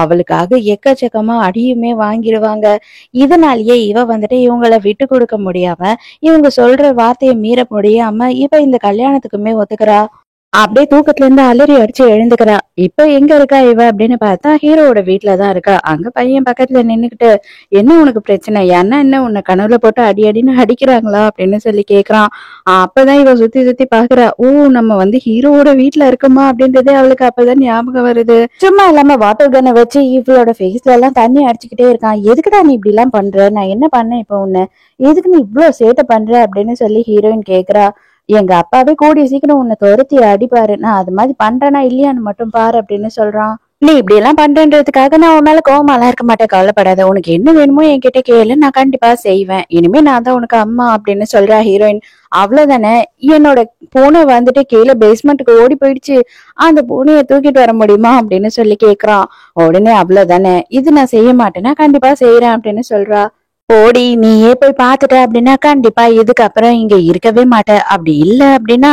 அவளுக்காக எக்கச்சக்கமா அடியுமே வாங்கிடுவாங்க. இதனாலயே இவ இவங்கள விட்டு கொடுக்க முடியாம, இவங்க சொல்ற வார்த்தையை மீற முடியாம இவ இந்த கல்யாணத்துக்குமே ஒத்துக்கிறா. அப்படியே தூக்கத்துல இருந்து அலறி அடிச்சு எழுந்துக்கிறா. இப்ப எங்க இருக்கா இவ அப்படின்னு பார்த்தா, ஹீரோவோட வீட்டுலதான் இருக்கா. அங்க பையன் பக்கத்துல நின்னுக்கிட்டு, என்ன உனக்கு பிரச்சனை, யாருன்னா என்ன உன்னை கனவுல போட்டு அடி அடின்னு அடிக்கிறாங்களா அப்படின்னு சொல்லி கேக்குறான். அப்பதான் இவ சுத்தி சுத்தி பாக்குறா. ஓ, நம்ம ஹீரோவோட வீட்டுல இருக்கோமா அப்படின்றதே அவளுக்கு அப்பதான் ஞாபகம் வருது. சும்மா இல்லாம வாட்டர் கனை வச்சு இவளோட ஃபேஸ்ல எல்லாம் தண்ணி அடிச்சுக்கிட்டே இருக்கான். எதுக்குடா நீ இப்படி எல்லாம் பண்ற, நான் என்ன பண்ணேன் இப்ப உன்ன, எதுக்கு நீ இவ்வளவு சேட்டை பண்ற அப்படின்னு சொல்லி ஹீரோயின் கேக்குறா. எங்க அப்பாவே கூடிய சீக்கிரம் உன்னை துரத்தி அடிப்பாரு, நான் அது மாதிரி பண்றேனா இல்லையான்னு மட்டும் பாரு அப்படின்னு சொல்றான். நீ இப்படி எல்லாம் பண்றதுக்காக நான் உன் மேல கோவமாலாம் இருக்க மாட்டேன், கவலைப்படாத. உனக்கு என்ன வேணுமோ என்கிட்ட கேளு, நான் கண்டிப்பா செய்வேன். இனிமே நான் தான் உனக்கு அம்மா அப்படின்னு சொல்றா ஹீரோயின். அவ்வளவுதானே, என்னோட பூனை கீழே பேஸ்மெண்ட்டுக்கு ஓடி போயிடுச்சு, அந்த பூனையை தூக்கிட்டு வர முடியுமா அப்படின்னு சொல்லி கேக்குறான். உடனே அவ்வளவுதானே, இது நான் செய்ய மாட்டேன்னா கண்டிப்பா செய்யறேன் அப்படின்னு சொல்றா. போடி, நீயே போய் பாத்துட்ட அப்படின்னா கண்டிப்பா இதுக்கப்புறம் இங்க இருக்கவே மாட்ட. அப்படி இல்ல அப்படின்னா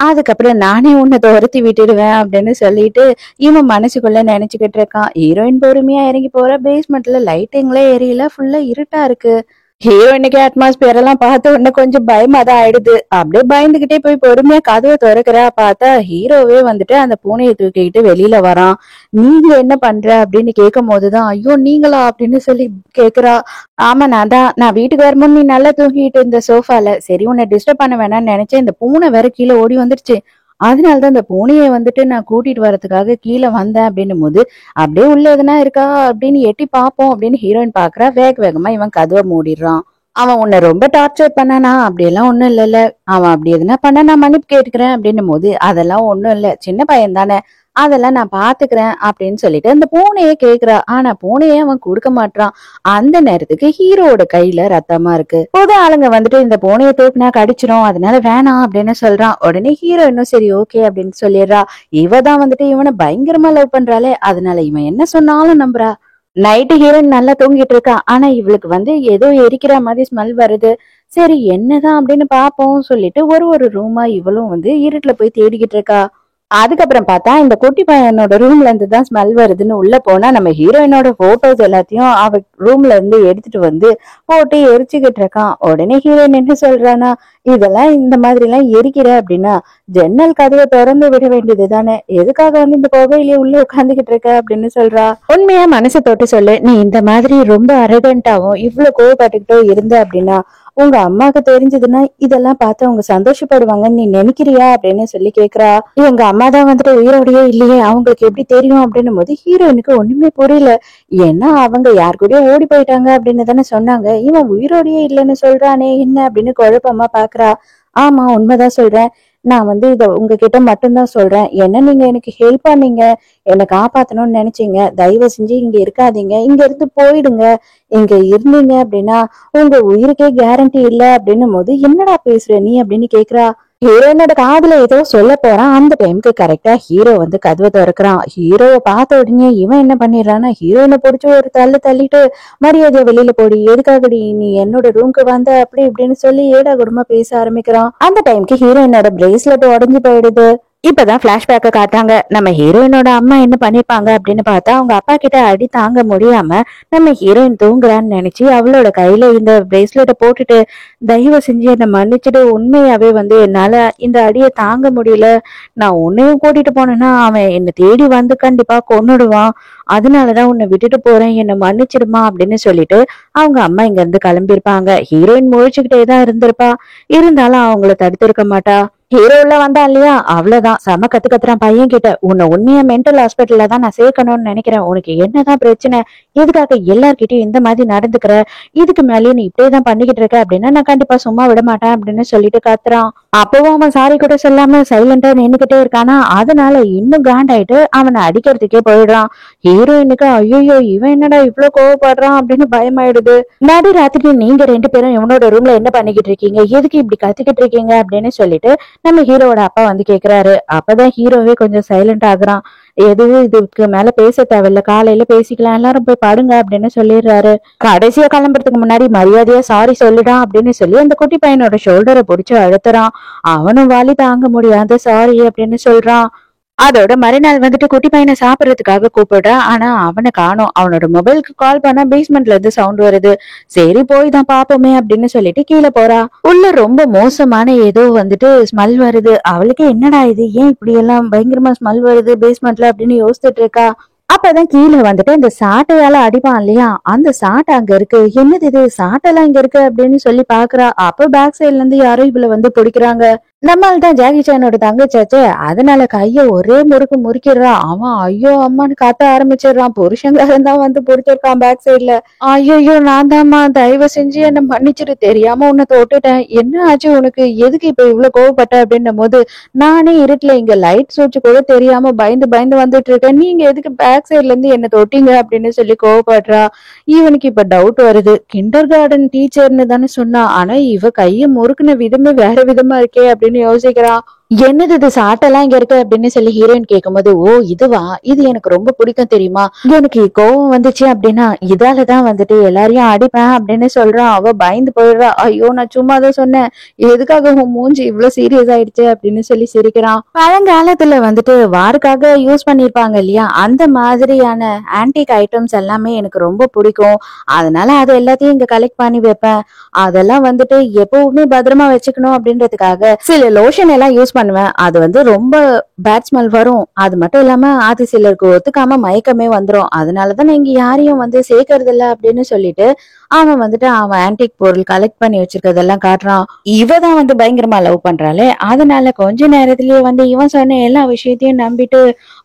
அதுக்கப்புறம் நானே உன்னை துரத்தி விட்டுடுவேன் அப்படின்னு சொல்லிட்டு இவன் மனசுக்குள்ள நினைச்சுக்கிட்டு இருக்கான். ஹீரோயின் பொறுமையா இறங்கி போற. பேஸ்மெண்ட்ல லைட்டிங்ல எரியல, ஃபுல்லா இருட்டா இருக்கு. ஹீரோயினுக்கு அட்மாஸ்பியர் எல்லாம் பார்த்த உடனே கொஞ்சம் பயமா தான் ஆயிடுது. அப்படியே பயந்துகிட்டே போய் பொறுமையா கதவை திறக்கிறா. பார்த்தா ஹீரோவே அந்த பூனையை தூக்கிக்கிட்டு வெளியில வரான். நீங்க என்ன பண்ற அப்படின்னு கேட்கும் போதுதான், ஐயோ நீங்களா அப்படின்னு சொல்லி கேக்குறா. ஆமா நான் வீட்டுக்கு வரும்போது நீ நல்லா தூங்கிட்டு இருந்த சோஃபால, சரி உன்னை டிஸ்டர்ப் பண்ண வேணாம்னு நினைச்சேன், இந்த பூனை வேற கீழே ஓடி வந்துருச்சு, அதனாலதான் இந்த பூனையை நான் கூட்டிட்டு வர்றதுக்காக கீழே வந்தேன் அப்படின்னும் போது, அப்படியே உள்ள எதுனா இருக்கா அப்படின்னு எட்டி பார்ப்போம் அப்படின்னு ஹீரோயின் பாக்குறா. வேகமா இவன் கதவை மூடிடுறான். அவன் உன்னை ரொம்ப டார்ச்சர் பண்ணானா, அப்படியெல்லாம் ஒண்ணும் இல்லைல்ல, அவன் அப்படி எதுனா பண்ணா நான் மன்னிப்பு கேட்டுக்கிறேன் அப்படின்னும் போது, அதெல்லாம் ஒண்ணும் இல்ல, சின்ன பையன் தானே, அதெல்லாம் நான் பாத்துக்கிறேன் அப்படின்னு சொல்லிட்டு அந்த பூனையே கேக்குறா. ஆனா பூனையே அவன் கொடுக்க மாட்டான். அந்த நேரத்துக்கு ஹீரோவோட கையில ரத்தமா இருக்கு. பொது ஆளுங்க இந்த பூனையை தூக்குனா கடிச்சிரும், அதனால வேணாம் அப்படின்னு சொல்றான். உடனே ஹீரோ இன்னும் சரி ஓகே அப்படின்னு சொல்லிடுறா. இவதான் இவனை பயங்கரமா லவ் பண்றாளே, அதனால இவன் என்ன சொன்னாலும் நம்புறா. நைட்டு ஹீரோயின் நல்லா தூங்கிட்டு இருக்கா. ஆனா இவளுக்கு ஏதோ எரிக்கிற மாதிரி ஸ்மெல் வருது. சரி என்னதான் அப்படின்னு பாப்போம் சொல்லிட்டு ஒரு ரூமா இவளும் இருட்டுல போய் தேடிக்கிட்டு இருக்கா. அதுக்கப்புறம் பார்த்தா இந்த குட்டி பையனோட ரூம்ல இருந்து தான் ஸ்மெல் வருதுன்னு உள்ள போனா, நம்ம ஹீரோயினோட போட்டோஸ் எல்லாத்தையும் அவ ரூம்ல இருந்து எடுத்துட்டு போட்டு எரிச்சுக்கிட்டு இருக்கான். உடனே ஹீரோயின் என்ன சொல்றானா, இதெல்லாம் இந்த மாதிரி எல்லாம் எரிக்கிற அப்படின்னா ஜன்னல் கதவை திறந்து விட வேண்டியது தானே, எதுக்காக இந்த புகையிலேயே உள்ள உட்காந்துக்கிட்டு இருக்க அப்படின்னு சொல்றா. உண்மையா மனசை தொட்டு சொல்லு, நீ இந்த மாதிரி ரொம்ப அரகண்டாவும் இவ்வளவு கோவப்பட்டுக்கிட்டோ இருந்த அப்படின்னா உங்க அம்மாவுக்கு தெரிஞ்சதுன்னா இதெல்லாம் பார்த்து அவங்க சந்தோஷப்படுவாங்கன்னு நீ நினைக்கிறியா அப்படின்னு சொல்லி கேக்குறா. எங்க அம்மா தான் உயிரோடையே இல்லையே, அவங்களுக்கு எப்படி தெரியும் அப்படின்னும் போது ஹீரோயினுக்கு ஒண்ணுமே புரியல. ஏன்னா அவங்க யார் கூடயோ ஓடி போயிட்டாங்க அப்படின்னு தானே சொன்னாங்க, இவன் உயிரோடையே இல்லைன்னு சொல்றானே என்ன அப்படின்னு குழப்பமா பாக்குறா. ஆமா உண்மைதான் சொல்றேன், நான் இத உங்ககிட்ட மட்டும்தான் சொல்றேன். என்ன நீங்க எனக்கு ஹெல்ப் பண்ணீங்க, என்னை காப்பாத்தணும்னு நினைச்சீங்க, தயவு செஞ்சு இங்க இருக்காதீங்க, இங்க இருந்து போயிடுங்க. இங்க இருந்தீங்க அப்படின்னா உங்க உயிருக்கே கேரண்டி இல்ல அப்படின்னும் போது, என்னடா பேசுற நீ அப்படின்னு கேக்குறா. ஹீரோயினோட காதுல ஏதோ சொல்ல போறான். அந்த டைமுக்கு கரெக்டா ஹீரோ வந்து கதவை திறக்கிறான். ஹீரோவை பார்த்த உடனே இவன் என்ன பண்ணிடுறான்னா ஹீரோயினை பிடிச்சி ஒரு தள்ளு தள்ளிட்டு மரியாதையா வெளியில போடி, எதுக்காகடி நீ என்னோட ரூம்க்கு வந்த அப்படி இப்படின்னு சொல்லி ஏடா கூடமா பேச ஆரம்பிக்கிறான். அந்த டைமுக்கு ஹீரோயினோட பிரேஸ்லெட் உடஞ்சு போயிடுது. இப்பதான் பிளாஷ்பேக்க காட்டாங்க. நம்ம ஹீரோயினோட அம்மா என்ன பண்ணிருப்பாங்க அப்படின்னு பார்த்தா அவங்க அப்பா கிட்ட அடி தாங்க முடியாம நம்ம ஹீரோயின் தூங்குறான்னு நினைச்சு அவளோட கையில இந்த பிரேஸ்லெட்டை போட்டுட்டு தயவு செஞ்சு என்னை மன்னிச்சுட்டு, உண்மையாவே வந்து என்னால இந்த அடியை தாங்க முடியல, நான் உன்னையும் கூட்டிட்டு போனேன்னா அவன் என்னை தேடி வந்து கண்டிப்பா கொன்னுடுவான், அதனாலதான் உன்னை விட்டுட்டு போறேன், என்னை மன்னிச்சிடுமா அப்படின்னு சொல்லிட்டு அவங்க அம்மா இங்க இருந்து கிளம்பியிருப்பாங்க. ஹீரோயின் முழிச்சுக்கிட்டே தான் இருந்திருப்பா. இருந்தாலும் அவங்கள தடுத்திருக்க மாட்டா. ஹீரோ உள்ள வந்தா இல்லையா, அவ்வளவுதான் செம கத்துறான் பையன் கிட்ட. உன்னை உண்மையா மென்டல் ஹாஸ்பிட்டல்ல தான் நான் சேர்க்கணும்னு நினைக்கிறேன், உனக்கு என்னதான் பிரச்சனை, எதுக்காக எல்லார்கிட்டயும் இந்த மாதிரி நடந்துக்கிற, இதுக்கு மேலேயே நீ இப்படியேதான் பண்ணிக்கிட்டு இருக்க அப்படின்னா நான் கண்டிப்பா சும்மா விட மாட்டேன் அப்படின்னு சொல்லிட்டு கத்துறான். அப்பவும் அவன் சாரி கூட சொல்லாம சைலண்டா நின்னுகிட்டே இருக்கானா, அதனால இன்னும் காண்டாயிட்டு அவனை அடிக்கிறதுக்கே போயிடுறான். ஹீரோயினுக்கு ஐயோ இவன் என்னடா இவ்வளவு கோவப்படுறான் அப்படின்னு பயமாயிடுது. நடு ராத்திரி நீங்க 2 பேரும் இவனோட ரூம்ல என்ன பண்ணிக்கிட்டு இருக்கீங்க, எதுக்கு இப்படி கத்திக்கிட்டு இருக்கீங்க அப்படின்னு சொல்லிட்டு நம்ம ஹீரோவோட அப்பா வந்து கேக்குறாரு. அப்பதான் ஹீரோவே கொஞ்சம் சைலண்ட் ஆகுறான். எதுவும் இதுக்கு மேல பேச தேவையில்ல, காலையில பேசிக்கலாம், எல்லாரும் போய் படுங்க அப்படின்னு சொல்லிடுறாரு. கடைசியா கிளம்புறதுக்கு முன்னாடி மரியாதையா சாரி சொல்லிடான் அப்படின்னு சொல்லி அந்த குட்டி பையனோட ஷோல்டரை பிடிச்சு அழுத்துறான். அவனும் வலி தாங்க முடியாத சாரி அப்படின்னு சொல்றான். அதோட மறுநாள் வந்துட்டு குட்டி பையனை சாப்பிடறதுக்காக கூப்பிடுறான். ஆனா அவனை காணோம். அவனோட மொபைலுக்கு கால் பண்ணா பேஸ்மெண்ட்ல இருந்து சவுண்ட் வருது. சரி போய் தான் பாப்போமே அப்படின்னு சொல்லிட்டு கீழே போறா. உள்ள ரொம்ப மோசமான ஏதோ வந்துட்டு ஸ்மெல் வருது. அவளுக்கு என்னடா இது, ஏன் இப்படி எல்லாம் பயங்கரமா ஸ்மெல் வருது பேஸ்மெண்ட்ல அப்படின்னு யோசிச்சுட்டு இருக்கா. அப்பதான் கீழே வந்துட்டு இந்த சாட்டையால அடிப்பான் இல்லையா, அந்த சாட்டை அங்க இருக்கு. என்னது இது, சாட்டெல்லாம் இங்க இருக்கு அப்படின்னு சொல்லி பாக்குறா. அப்ப பேக் சைட்ல இருந்து யாரும் இவள வந்து பிடிக்கிறாங்க. நம்மால் தான் ஜாக்கி சானோட தங்கச்சாச்சு, அதனால கைய ஒரே முறுக்கு முறுக்கிடுறான். அவன் ஐயோ அம்மான்னு கத்த ஆரம்பிச்சிடுறான். புருஷங்காரன் தான் வந்து பிடிச்சிருக்கான் பேக் சைட்ல. ஐயோ நான் தான்மா, தயவு செஞ்சு என்ன மன்னிச்சிட்டு, தெரியாம உன்னை தொட்டுட்டேன், என்ன ஆச்சு உனக்கு, எதுக்கு இப்ப இவ்வளவு கோவப்பட்ட அப்படின்னும் போது, நானே இருட்டுல இங்க லைட் சுவிட்ச் கூட தெரியாம பயந்து பயந்து வந்துட்டு இருக்கேன், நீங்க எதுக்கு பேக் சைட்ல இருந்து என்ன தொட்டீங்க அப்படின்னு சொல்லி கோவப்படுறா. இவனுக்கு இப்ப டவுட் வருது. கிண்டர் கார்டன் டீச்சர்னு தானே சொன்னா, ஆனா இவ கைய முறுக்குன விதமே வேற விதமா இருக்கே அப்படின்னு யோசிக்கிறான். என்னது இது சாட்டெல்லாம் இங்க இருக்கு அப்படின்னு சொல்லி ஹீரோயின் கேட்கும்போது, ஓ இதுவா, இது எனக்கு ரொம்ப பிடிக்கும் தெரியுமா, எனக்கு கோவம் வந்துச்சு அப்படின்னா இதாலதான் வந்துட்டு எல்லாரையும் அடிப்பேன் அப்படின்னு சொல்றான். அவ பயந்து போயிடுறா. ஐயோ நான் சும்மா தான் சொன்னேன், எதுக்காக உன் மூஞ்சி இவ்வளவு சீரியஸ் ஆயிடுச்சு அப்படின்னு சொல்லி சிரிக்கிறான். பழங்காலத்துல வந்துட்டு வாருக்காக யூஸ் பண்ணிருப்பாங்க இல்லையா, அந்த மாதிரியான ஆன்டிக் ஐட்டம்ஸ் எல்லாமே எனக்கு ரொம்ப பிடிக்கும், அதனால அது எல்லாத்தையும் இங்க கலெக்ட் பண்ணி வைப்பேன். அதெல்லாம் வந்துட்டு எப்பவுமே பத்திரமா வச்சுக்கணும் அப்படின்றதுக்காக சில லோஷன் எல்லாம் யூஸ் பண்ணுவேன். அது வந்து ரொம்ப பேட் ஸ்மெல் வரும். அது மட்டும் இல்லாம அது சிலருக்கு ஒத்துக்காம மயக்கமே வந்துரும். அதனாலதான் நான் இங்க யாரையும் வந்து சேர்க்கறது இல்ல அப்படின்னு சொல்லிட்டு அவன் வந்துட்டு அவன் ஆன்டிக் பொருள் கலெக்ட் பண்ணி வச்சிருக்கிறதெல்லாம் காட்டுறான். இவதான் வந்து பயங்கரமா லவ் பண்றாளே, அதனால கொஞ்ச நேரத்திலேயே வந்து இவன் சொன்ன எல்லா விஷயத்தையும் நம்பிட்டு,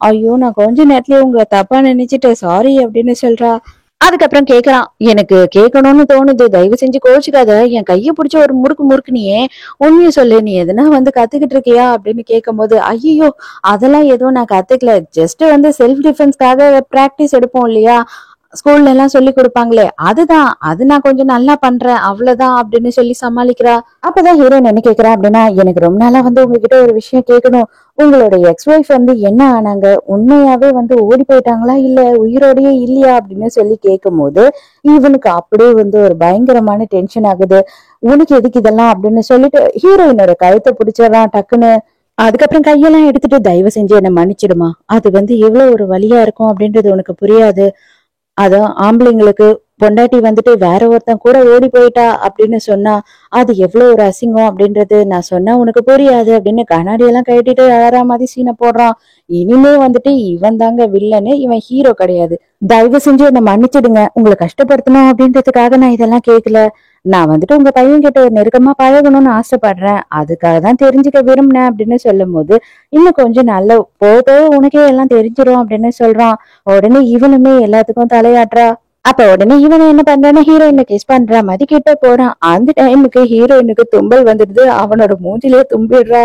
ஐயோ நான் கொஞ்ச நேரத்திலேயே உங்களை தப்பா நினைச்சிட்டு சாரி அப்படின்னு சொல்றா. அதுக்கப்புறம் கேக்குறான், எனக்கு கேட்கணும்னு தோணுது, தயவு செஞ்சு கோச்சுக்காத, என் கைய பிடிச்ச ஒரு முறுக்கு முறுக்குனியே, உண்மையை சொல்லு, நீ எதுனா வந்து கத்துக்கிட்டு இருக்கியா அப்படின்னு கேட்கும் போது, ஐயோ அதெல்லாம் எதுவும் நான் கத்துக்கல, ஜஸ்ட் வந்து செல்ஃப் டிஃபென்ஸ்க்காக பிராக்டிஸ் எடுப்போம் இல்லையா, ஸ்கூல்ல எல்லாம் சொல்லி கொடுப்பாங்களே அதுதான், அது நான் கொஞ்சம் நல்லா பண்றேன் அவ்வளவுதான் அப்படின்னு சொல்லி சமாளிக்கிறா. அப்பதான் ஹீரோயின் என்ன கேக்குறா அப்படின்னா, எனக்கு ரொம்ப நாளா வந்து உங்ககிட்ட ஒரு விஷயம் கேட்கணும், உங்களோட எக்ஸ் ஒய்ஃப் வந்து என்ன ஆனாங்க, உண்மையாவே வந்து ஓடி போயிட்டாங்களா இல்ல உயிரோடயே இல்லையா அப்படின்னு சொல்லி கேட்கும் போது இவனுக்கு அப்படியே வந்து ஒரு பயங்கரமான டென்ஷன் ஆகுது. உனக்கு எதுக்கு இதெல்லாம் அப்படின்னு சொல்லிட்டு ஹீரோயினோட கழுத்தை பிடிச்சிடறான் டக்குன்னு. அதுக்கப்புறம் கையெல்லாம் எடுத்துட்டு, தயவு செஞ்சு என்ன மன்னிச்சிடுமா, அது வந்து எவ்வளவு ஒரு வலியா இருக்கும் அப்படின்றது உனக்கு புரியாது, அதான் ஆம்பளைங்களுக்கு பொண்டாட்டி வந்துட்டு வேற ஒருத்தன் கூட ஓடி போயிட்டா அப்படின்னு சொன்னா அது எவ்வளவு ஒரு அசிங்கம் அப்படின்றது நான் சொன்னா உனக்கு புரியாது அப்படின்னு கண்ணாடி எல்லாம் கட்டிட்டு அழறா மாதிரி சீனை போடுறான். இனிமே வந்துட்டு இவன் தாங்க வில்லனு, இவன் ஹீரோ கிடையாது, தயவு செஞ்சு என்னை மன்னிச்சிடுங்க, உங்களை கஷ்டப்படுத்தணும் அப்படின்றதுக்காக நான் இதெல்லாம் கேட்கல, நான் வந்துட்டு உங்க பையன் கிட்ட நெருக்கமா பழகணும்னு ஆசைப்படுறேன், அதுக்காக தான் தெரிஞ்சுக்க விரும்பினேன் அப்படின்னு சொல்லும் போது, இன்னும் கொஞ்சம் நல்ல போதோ உனக்கே எல்லாம் தெரிஞ்சிடும் அப்படின்னு சொல்றான். உடனே இவனுமே எல்லாத்துக்கும் தலையாட்டுறா. அப்ப உடனே இவனை என்ன பண்றான்னா ஹீரோயினை கிஸ் பண்ற மாதிரி கிட்ட போறான். அந்த டைமுக்கு ஹீரோயினுக்கு தும்பல் வந்துடுது. அவனோட மூஞ்சிலே தும்பிடுறா.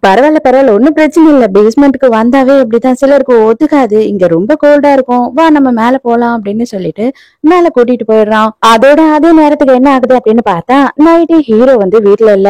பரவாயில்ல பரவாயில்ல ஒன்னும் பிரச்சனை இல்ல. பேஸ்மெண்ட்க்கு வந்தாவே இப்படிதான் சிலருக்கு ஒத்துக்காது. இங்க ரொம்ப கோல்டா இருக்கும். வா நம்ம மேல போலாம் அப்படின்னு சொல்லிட்டு மேல கூட்டிட்டு போயிடுறான். அதோட அதே நேரத்துக்கு என்ன ஆகுது அப்படின்னு பார்த்தா நைட்டு ஹீரோ வந்து வீட்ல இல்ல.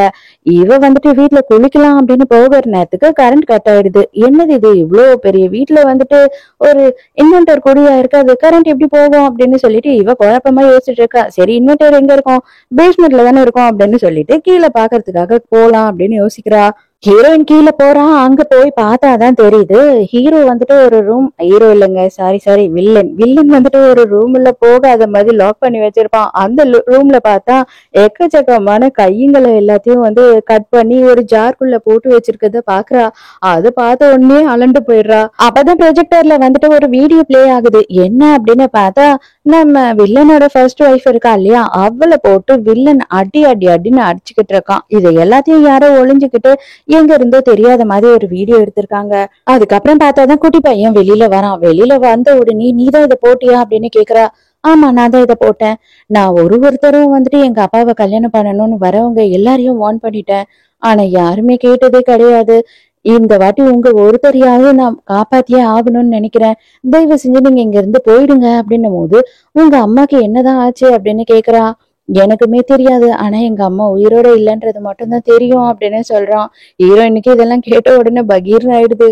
இவ வந்துட்டு வீட்ல குளிக்கலாம் அப்படின்னு போகிற நேரத்துக்கு கரண்ட் கட் ஆயிடுது. என்னது இது இவ்வளவு பெரிய வீட்ல வந்துட்டு ஒரு இன்வெர்டர் கூடயா இருக்கு, அது கரண்ட் எப்படி போகும் அப்படின்னு சொல்லிட்டு இவ குழப்பமா யோசிச்சுட்டு இருக்கா. சரி இன்வெர்டர் எங்க இருக்கும், பேஸ்மெண்ட்ல தானே இருக்கும் அப்படின்னு சொல்லிட்டு கீழே பாக்குறதுக்காக போலாம் அப்படின்னு யோசிக்கிறா. ஹீரோயின் கீழ போறான். அங்க போய் பார்த்தாதான் தெரியுது. ஹீரோ வந்துட்டு ஒரு ரூம் ஹீரோ இல்லங்க. Sorry sorry villain. வில்லன் வந்துட்டு ஒரு ரூம்ல போகாத மாதிரி லாக் பண்ணி வச்சிருப்பான். அந்த ரூம்ல பார்த்தா எக்கச்சக்கமான கையுங்களை எல்லாத்தையும் வந்து கட் பண்ணி ஒரு ஜார்க்குள்ள போட்டு வச்சிருக்கத பாக்குறா. அத பார்த்த உடனே அலண்டு போயிடுறா. அப்பதான் ப்ரொஜெக்டர்ல வந்துட்டு ஒரு வீடியோ பிளே ஆகுது. என்ன அப்படின்னு பார்த்தா நம்ம வில்லனோட ஃபர்ஸ்ட் ஒய்ஃப் இருக்கா இல்லையா, அவளை போட்டு வில்லன் அடி அடி அடின்னு அடிச்சுக்கிட்டு இருக்கான். இதை எல்லாத்தையும் யாரோ ஒளிஞ்சுக்கிட்டு எங்க இருந்தோ தெரியாத மாதிரி ஒரு வீடியோ எடுத்திருக்காங்க. அதுக்கப்புறம் பார்த்தாதான் குட்டி பையன் வெளியில வரான். வெளியில வந்த உடனே நீதான் இதை போட்டியா அப்படின்னு கேக்குறா. ஆமா நான் தான் இதை போட்டேன். நான் ஒருத்தரும் வந்துட்டு எங்க அப்பாவை கல்யாணம் பண்ணணும்னு வரவங்க எல்லாரையும் வார்ன் பண்ணிட்டேன். ஆனா யாருமே கேட்டதே கிடையாது. இந்த வாட்டி உங்க ஒருத்தரையாவது நான் காப்பாத்தியே ஆகணும்னு நினைக்கிறேன். தயவு செஞ்சு நீங்க இங்க இருந்து போயிடுங்க அப்படின்னும் போது உங்க அம்மாக்கு என்னதான் ஆச்சு அப்படின்னு கேக்குறா. எனக்குமே தெரியாது. ஆனா எங்க அம்மா உயிரோட இல்லைன்றது மட்டும்தான் தெரியும் அப்படின்னு சொல்றான். ஹீரோயினுக்கு இதெல்லாம் கேட்ட உடனே பகீர்னு ஆயிடுது.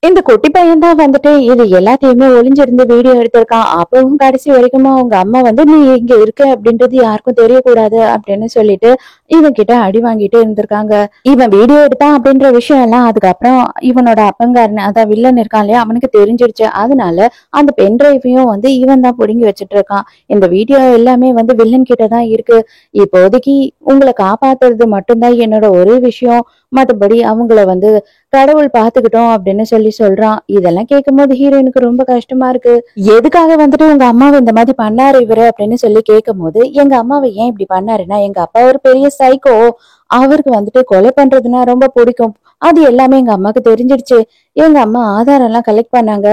இந்த குட்டி பையன் தான் வந்துட்டு இது எல்லாத்தையுமே ஒளிஞ்சிருந்து வீடியோ எடுத்திருக்கான். அப்பவும் கடைசி வரைக்குமா அவங்க அம்மா வந்து நீ இங்க இருக்க அப்படின்றது யாருக்கும் தெரியக்கூடாது அப்படின்னு சொல்லிட்டு இவன் கிட்ட அடி வாங்கிட்டு இருந்திருக்காங்க. இவன் வீடியோ எடுத்தான் அப்படின்ற விஷயம் எல்லாம் அதுக்கப்புறம் இவனோட அப்பங்காரன் அதான் வில்லன் இருக்கான் இல்லையா, அவனுக்கு தெரிஞ்சிருச்சு. அதனால அந்த பென் டிரைவையும் வந்து இவன் தான் புடுங்கி வச்சுட்டு இருக்கான். இந்த வீடியோ எல்லாமே வந்து வில்லன் கிட்ட தான் இருக்கு. இப்போதைக்கு உங்களை காப்பாத்துறது மட்டும்தான் என்னோட ஒரே விஷயம். மத்தபடி அவங்கள வந்து கடவுள் பாத்துக்கிட்டோம் அப்படின்னு சொல்லி சொல்றான். இதெல்லாம் கேட்கும் போது ஹீரோயினுக்கு ரொம்ப கஷ்டமா இருக்கு. எதுக்காக வந்துட்டு உங்க அம்மாவை இந்த மாதிரி பண்ணாரு இவரு அப்படின்னு சொல்லி கேட்கும் போது எங்க அம்மாவை ஏன் இப்படி பண்ணாருன்னா எங்க அப்பா ஒரு பெரிய சைக்கோ. அவருக்கு வந்துட்டு கொலை பண்றதுன்னா ரொம்ப பிடிக்கும். அது எல்லாமே எங்க அம்மாக்கு தெரிஞ்சிடுச்சு. எங்க அம்மா ஆதாரம் எல்லாம் கலெக்ட் பண்ணாங்க.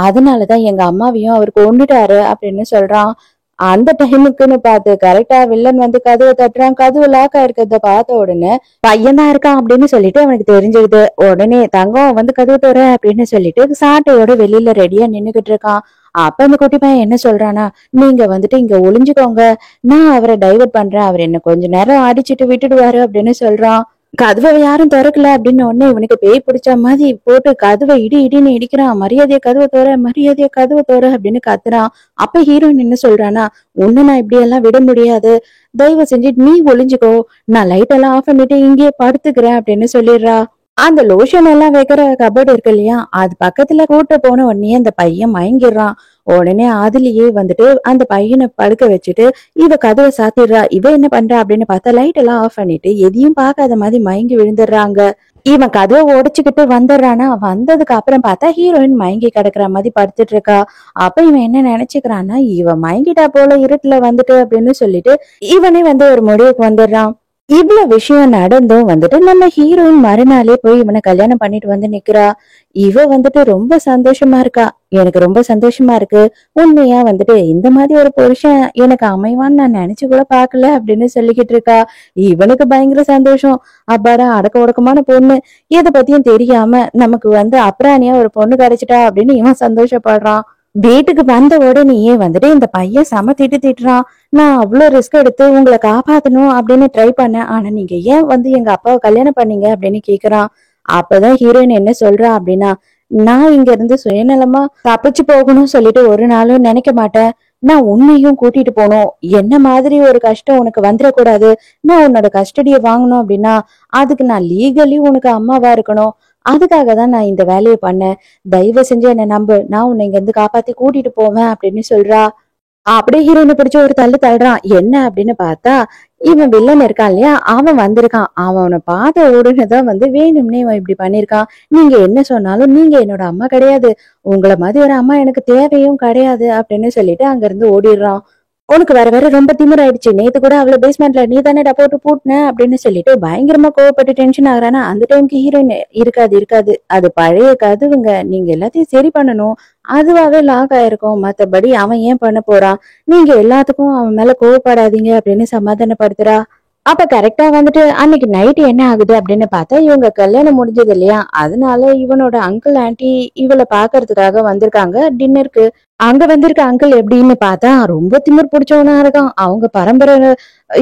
அதனாலதான் எங்க அம்மாவையும் அவர் கொண்டுட்டாரு அப்படின்னு சொல்றான். அந்த டைமுக்குன்னு பார்த்து கரெக்டா வில்லன் வந்து கதவை தட்டுறான். கதவு லாக் ஆயிருக்கிறத பார்த்த உடனே பையன் தான் இருக்கான் அப்படின்னு சொல்லிட்டு அவனுக்கு தெரிஞ்சிருது. உடனே தங்கம் வந்து கதவு தோற அப்படின்னு சொல்லிட்டு சாட்டையோட வெளியில ரெடியா நின்னுகிட்டு இருக்கான். அப்ப அந்த குட்டி பையன் என்ன சொல்றானா, நீங்க வந்துட்டு இங்க ஒளிஞ்சுக்கோங்க, நான் அவரை டைவர்ட் பண்றேன், அவர் என்ன கொஞ்ச நேரம் அடிச்சிட்டு விட்டுடுவாரு அப்படின்னு சொல்றான். கதவை யாரும் திறக்கல அப்படின்னு உடனே இவனுக்கு பேய் பிடிச்ச மாதிரி போட்டு கதவை இடி இடின்னு இடிக்கிறான். மரியாதைய கதவை தோற, மரியாதைய கதவை தோற அப்படின்னு கத்துறான். அப்ப ஹீரோயின் என்ன சொல்றானா, உன்னை நான் இப்படி எல்லாம் விட முடியாது, தயவு செஞ்சு நீ ஒளிஞ்சுக்கோ, நான் லைட் எல்லாம் ஆஃப் பண்ணிட்டு இங்கேயே படுத்துக்கிறேன் அப்படின்னு சொல்லிடுறா. அந்த லோஷன் எல்லாம் வைக்கிற கபோர்டு இருக்கு இல்லையா, அது பக்கத்துல கூட்ட போன உடனே அந்த பையன் மயங்கிடுறான். உடனே அதுலயே வந்துட்டு அந்த பையனை படுக்க வச்சுட்டு இவ கதவை சாத்திடுறா. இவ என்ன பண்றா அப்படின்னு பார்த்தா லைட் எல்லாம் ஆஃப் பண்ணிட்டு எதையும் பார்க்காத மாதிரி மயங்கி விழுந்துடுறாங்க. இவன் கதவை உடைச்சுக்கிட்டு வந்துடுறானா. வந்ததுக்கு அப்புறம் பார்த்தா ஹீரோயின் மயங்கி கிடக்குற மாதிரி படுத்துட்டு இருக்கா. அப்ப இவன் என்ன நினைச்சுக்கிறான்னா, இவன் மயங்கிட்டா போல இருட்டுல வந்துட்டு அப்படின்னு சொல்லிட்டு இவனே வந்து ஒரு முடிவுக்கு வந்துடுறான். இவ்வளவு விஷயம் நடந்தும் வந்துட்டு நம்ம ஹீரோயின் மறுநாளே போய் இவனை கல்யாணம் பண்ணிட்டு வந்து நிக்கிறா. இவ வந்துட்டு ரொம்ப சந்தோஷமா இருக்கா. எனக்கு ரொம்ப சந்தோஷமா இருக்கு. உண்மையா வந்துட்டு இந்த மாதிரி ஒரு புருஷன் எனக்கு அமைவான்னு நான் நினைச்சு கூட பாக்கல அப்படின்னு சொல்லிக்கிட்டு இருக்கா. இவனுக்கு பயங்கர சந்தோஷம். அப்பாடா அடக்க ஒடுக்கமான பொண்ணு, எதை பத்தியும் தெரியாம நமக்கு வந்து அப்ராணியா ஒரு பொண்ணு கிடைச்சிட்டா அப்படின்னு இவன் சந்தோஷப்படுறான். வீட்டுக்கு வந்த உடனேயே வந்துட்டு இந்த பையன் செம திட்டுறான். நான் அவ்வளவு ரிஸ்க் எடுத்து உங்களை காப்பாத்தணும் அப்படின்னு ட்ரை பண்ணேன். ஆனா நீங்க ஏன் வந்து எங்க அப்பாவை கல்யாணம் பண்ணீங்க அப்படின்னு கேக்குறான். அப்பதான் ஹீரோயின் என்ன சொல்றா அப்படின்னா, நான் இங்க இருந்து சுயநலமா தப்பிச்சு போகணும்னு சொல்லிட்டு ஒரு நாளும் நினைக்க மாட்டேன். நான் உன்னையும் கூட்டிட்டு போகணும். என்ன மாதிரி ஒரு கஷ்டம் உனக்கு வந்துடக்கூடாது. நான் உன்னோட கஸ்டடியை வாங்கணும் அப்படின்னா அதுக்கு நான் லீகலி உனக்கு அம்மாவா இருக்கணும். அதுக்காக தான் நான் இந்த வேலையை பண்ணேன். தயவு செஞ்சு என்ன நம்பு, நான் உன்னை இங்க இருந்து காப்பாத்தி கூட்டிட்டு போவேன் அப்படின்னு சொல்றா. அப்படியே ஹீரோயினை பிடிச்ச ஒரு தள்ளு தள்ளுறான். என்ன அப்படின்னு பார்த்தா இவன் வில்லன் இருக்கான் இல்லையா, அவன் வந்திருக்கான். அவனை பார்த்த உடனேதான் வந்து வேணும்னே இவன் இப்படி பண்ணிருக்கான். நீங்க என்ன சொன்னாலும் நீங்க என்னோட அம்மா கிடையாது, உங்களை மாதிரி ஒரு அம்மா எனக்கு தேவையும் கிடையாது அப்படின்னு சொல்லிட்டு அங்க இருந்து ஓடிடுறான். உனக்கு வேற வேற ரொம்ப திமிராயிடுச்சு. நேத்து கூட அவளை பேஸ்மெண்ட்ல நீ தானே போட்டு பூட்டின அப்படின்னு சொல்லிட்டு பயங்கரமா கோவப்பட்டு டென்ஷன் ஆகுறானா. அந்த டைமுக்கு ஹீரோயின் இருக்காது அது பழைய கதவுங்க, நீங்க எல்லாத்தையும் சரி பண்ணணும், அதுவாவே லாக் ஆயிருக்கும், மத்தபடி அவன் ஏன் பண்ண போறான், நீங்க எல்லாத்துக்கும் அவன் மேல கோவப்படாதீங்க அப்படின்னு சமாதானப்படுத்துறா. அப்ப கரெக்டா வந்துட்டு அன்னைக்கு நைட் என்ன ஆகுது அப்படின்னு பார்த்தா இவங்க கல்யாணம் முடிஞ்சது இல்லையா, அதனால இவனோட அங்கிள் ஆன்ட்டி இவளை பாக்குறதுக்காக வந்திருக்காங்க டின்னருக்கு. அங்க வந்திருக்க அங்கிள் எப்படின்னு பார்த்தா ரொம்ப திமிர் பிடிச்சவனா இருக்கான். அவங்க பரம்பரை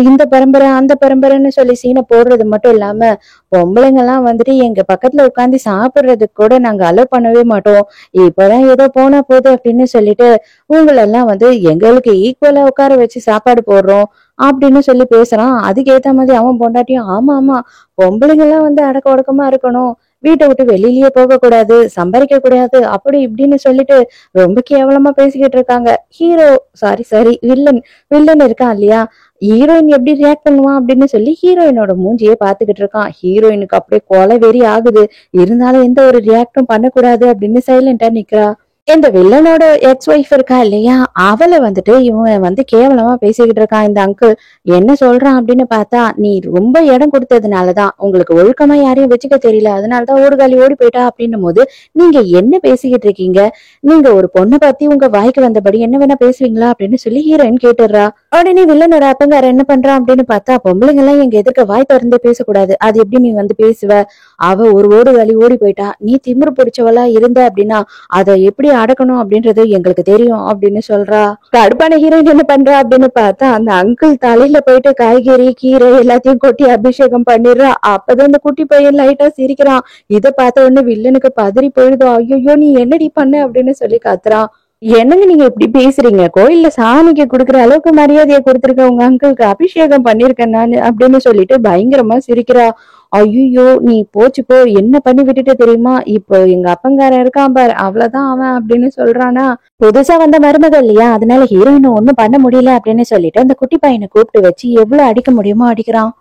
இந்த பரம்பரை அந்த பரம்பரைன்னு சொல்லி சீனை போடுறது மட்டும் இல்லாம பொம்பளைங்க எல்லாம் வந்துட்டு எங்க பக்கத்துல உட்காந்து சாப்பிடுறதுக்கு கூட நாங்க அலோ பண்ணவே மாட்டோம். இப்பதான் ஏதோ போனா போகுது அப்படின்னு சொல்லிட்டு உங்களெல்லாம் வந்து எங்களுக்கு ஈக்குவலா உட்கார வச்சு சாப்பாடு போடுறோம் அப்படின்னு சொல்லி பேசுறான். அதுக்கு ஏத்த மாதிரி அவன் பொண்டாட்டியும் ஆமா ஆமா பொம்பளைங்க எல்லாம் வந்து அடக்க ஒடுக்கமா இருக்கணும், வீட்டை விட்டு வெளியிலயே போக கூடாது, சம்பாதிக்க கூடாது அப்படி இப்படின்னு சொல்லிட்டு ரொம்ப கேவலமா பேசிக்கிட்டு இருக்காங்க. Hero sorry sorry villain villain இருக்கான் இல்லையா, ஹீரோயின் எப்படி ரியாக்ட் பண்ணுவான் அப்படின்னு சொல்லி ஹீரோயினோட மூஞ்சியே பாத்துக்கிட்டு இருக்கான். ஹீரோயினுக்கு அப்படியே கொலை வெறி ஆகுது. இருந்தாலும் எந்த ஒரு ரியாக்டும் பண்ணக்கூடாது அப்படின்னு சைலண்டா நிக்கிறா. இந்த வில்லனோட எக்ஸ் ஒய்ஃப் இருக்கா இல்லையா, அவளை வந்துட்டு இவன் வந்து கேவலமா பேசிக்கிட்டு இருக்கான் இந்த அங்கிள். என்ன சொல்றான் அப்படின்னு பார்த்தா, நீ ரொம்ப இடம் கொடுத்ததுனாலதான் உங்களுக்கு ஒழுக்கமா யாரையும் வச்சுக்க தெரியல, அதனாலதான் ஓடுகாலி ஓடி போயிட்டா அப்படின்னும் போது நீங்க என்ன பேசிக்கிட்டு இருக்கீங்க, நீங்க ஒரு பொண்ணை பத்தி உங்க வாய்க்கு வந்தபடி என்ன வேணா பேசுவீங்களா அப்படின்னு சொல்லி ஹீரோயின் கேட்டுடுறா. உடனே வில்லனோட அப்பங்கார என்ன பண்றான் அப்படின்னு பார்த்தா, பொம்பளைங்க எல்லாம் எங்க எதிர்க்க வாய் திறந்தே பேசக்கூடாது, அது எப்படி நீ வந்து பேசுவ, அவ ஒரு ஓடுகாலி ஓடி போயிட்டா, நீ திமிரு பிடிச்சவளா இருந்த அப்படின்னா அதை எப்படி அடக்கணும் அப்படின்றது எங்களுக்கு தெரியும் அப்படின்னு சொல்றா. கடுப்பான ஹீரோயின் என்ன பண்றா அப்படின்னு பார்த்தா, அந்த அங்கிள் தலையில போயிட்டு காய்கறி கீரை எல்லாத்தையும் கொட்டி அபிஷேகம் பண்ணிடுறா. அப்பதான் இந்த குட்டி பையன் லைட்டா சிரிக்கிறான். இதை பார்த்த உடனே வில்லனுக்கு பதறி போயிடுதோ, ஐயோ நீ என்னடி பண்ண அப்படின்னு சொல்லி கத்துறான். என்னங்க நீங்க இப்படி பேசுறீங்க, கோயில்ல சாமிக்கு குடுக்குற அளவுக்கு மரியாதையை கொடுத்துருக்க உங்க அங்கிளுக்கு அபிஷேகம் பண்ணிருக்கேன் நானு அப்படின்னு சொல்லிட்டு பயங்கரமா சிரிக்கிறா. ஐயோ நீ போச்சு போ, என்ன பண்ணி விட்டுட்டு தெரியுமா, இப்போ எங்க அப்பங்காரன் இருக்கான் பாரு அவ்வளவுதான் அவன் அப்படின்னு சொல்றானா. புதுசா வந்த மருமகள் இல்லையா, அதனால ஹீரோயின் ஒண்ணும் பண்ண முடியல அப்படின்னு சொல்லிட்டு அந்த குட்டி பையனை கூப்பிட்டு வச்சு எவ்வளவு அடிக்க முடியுமோ அடிக்கிறான்.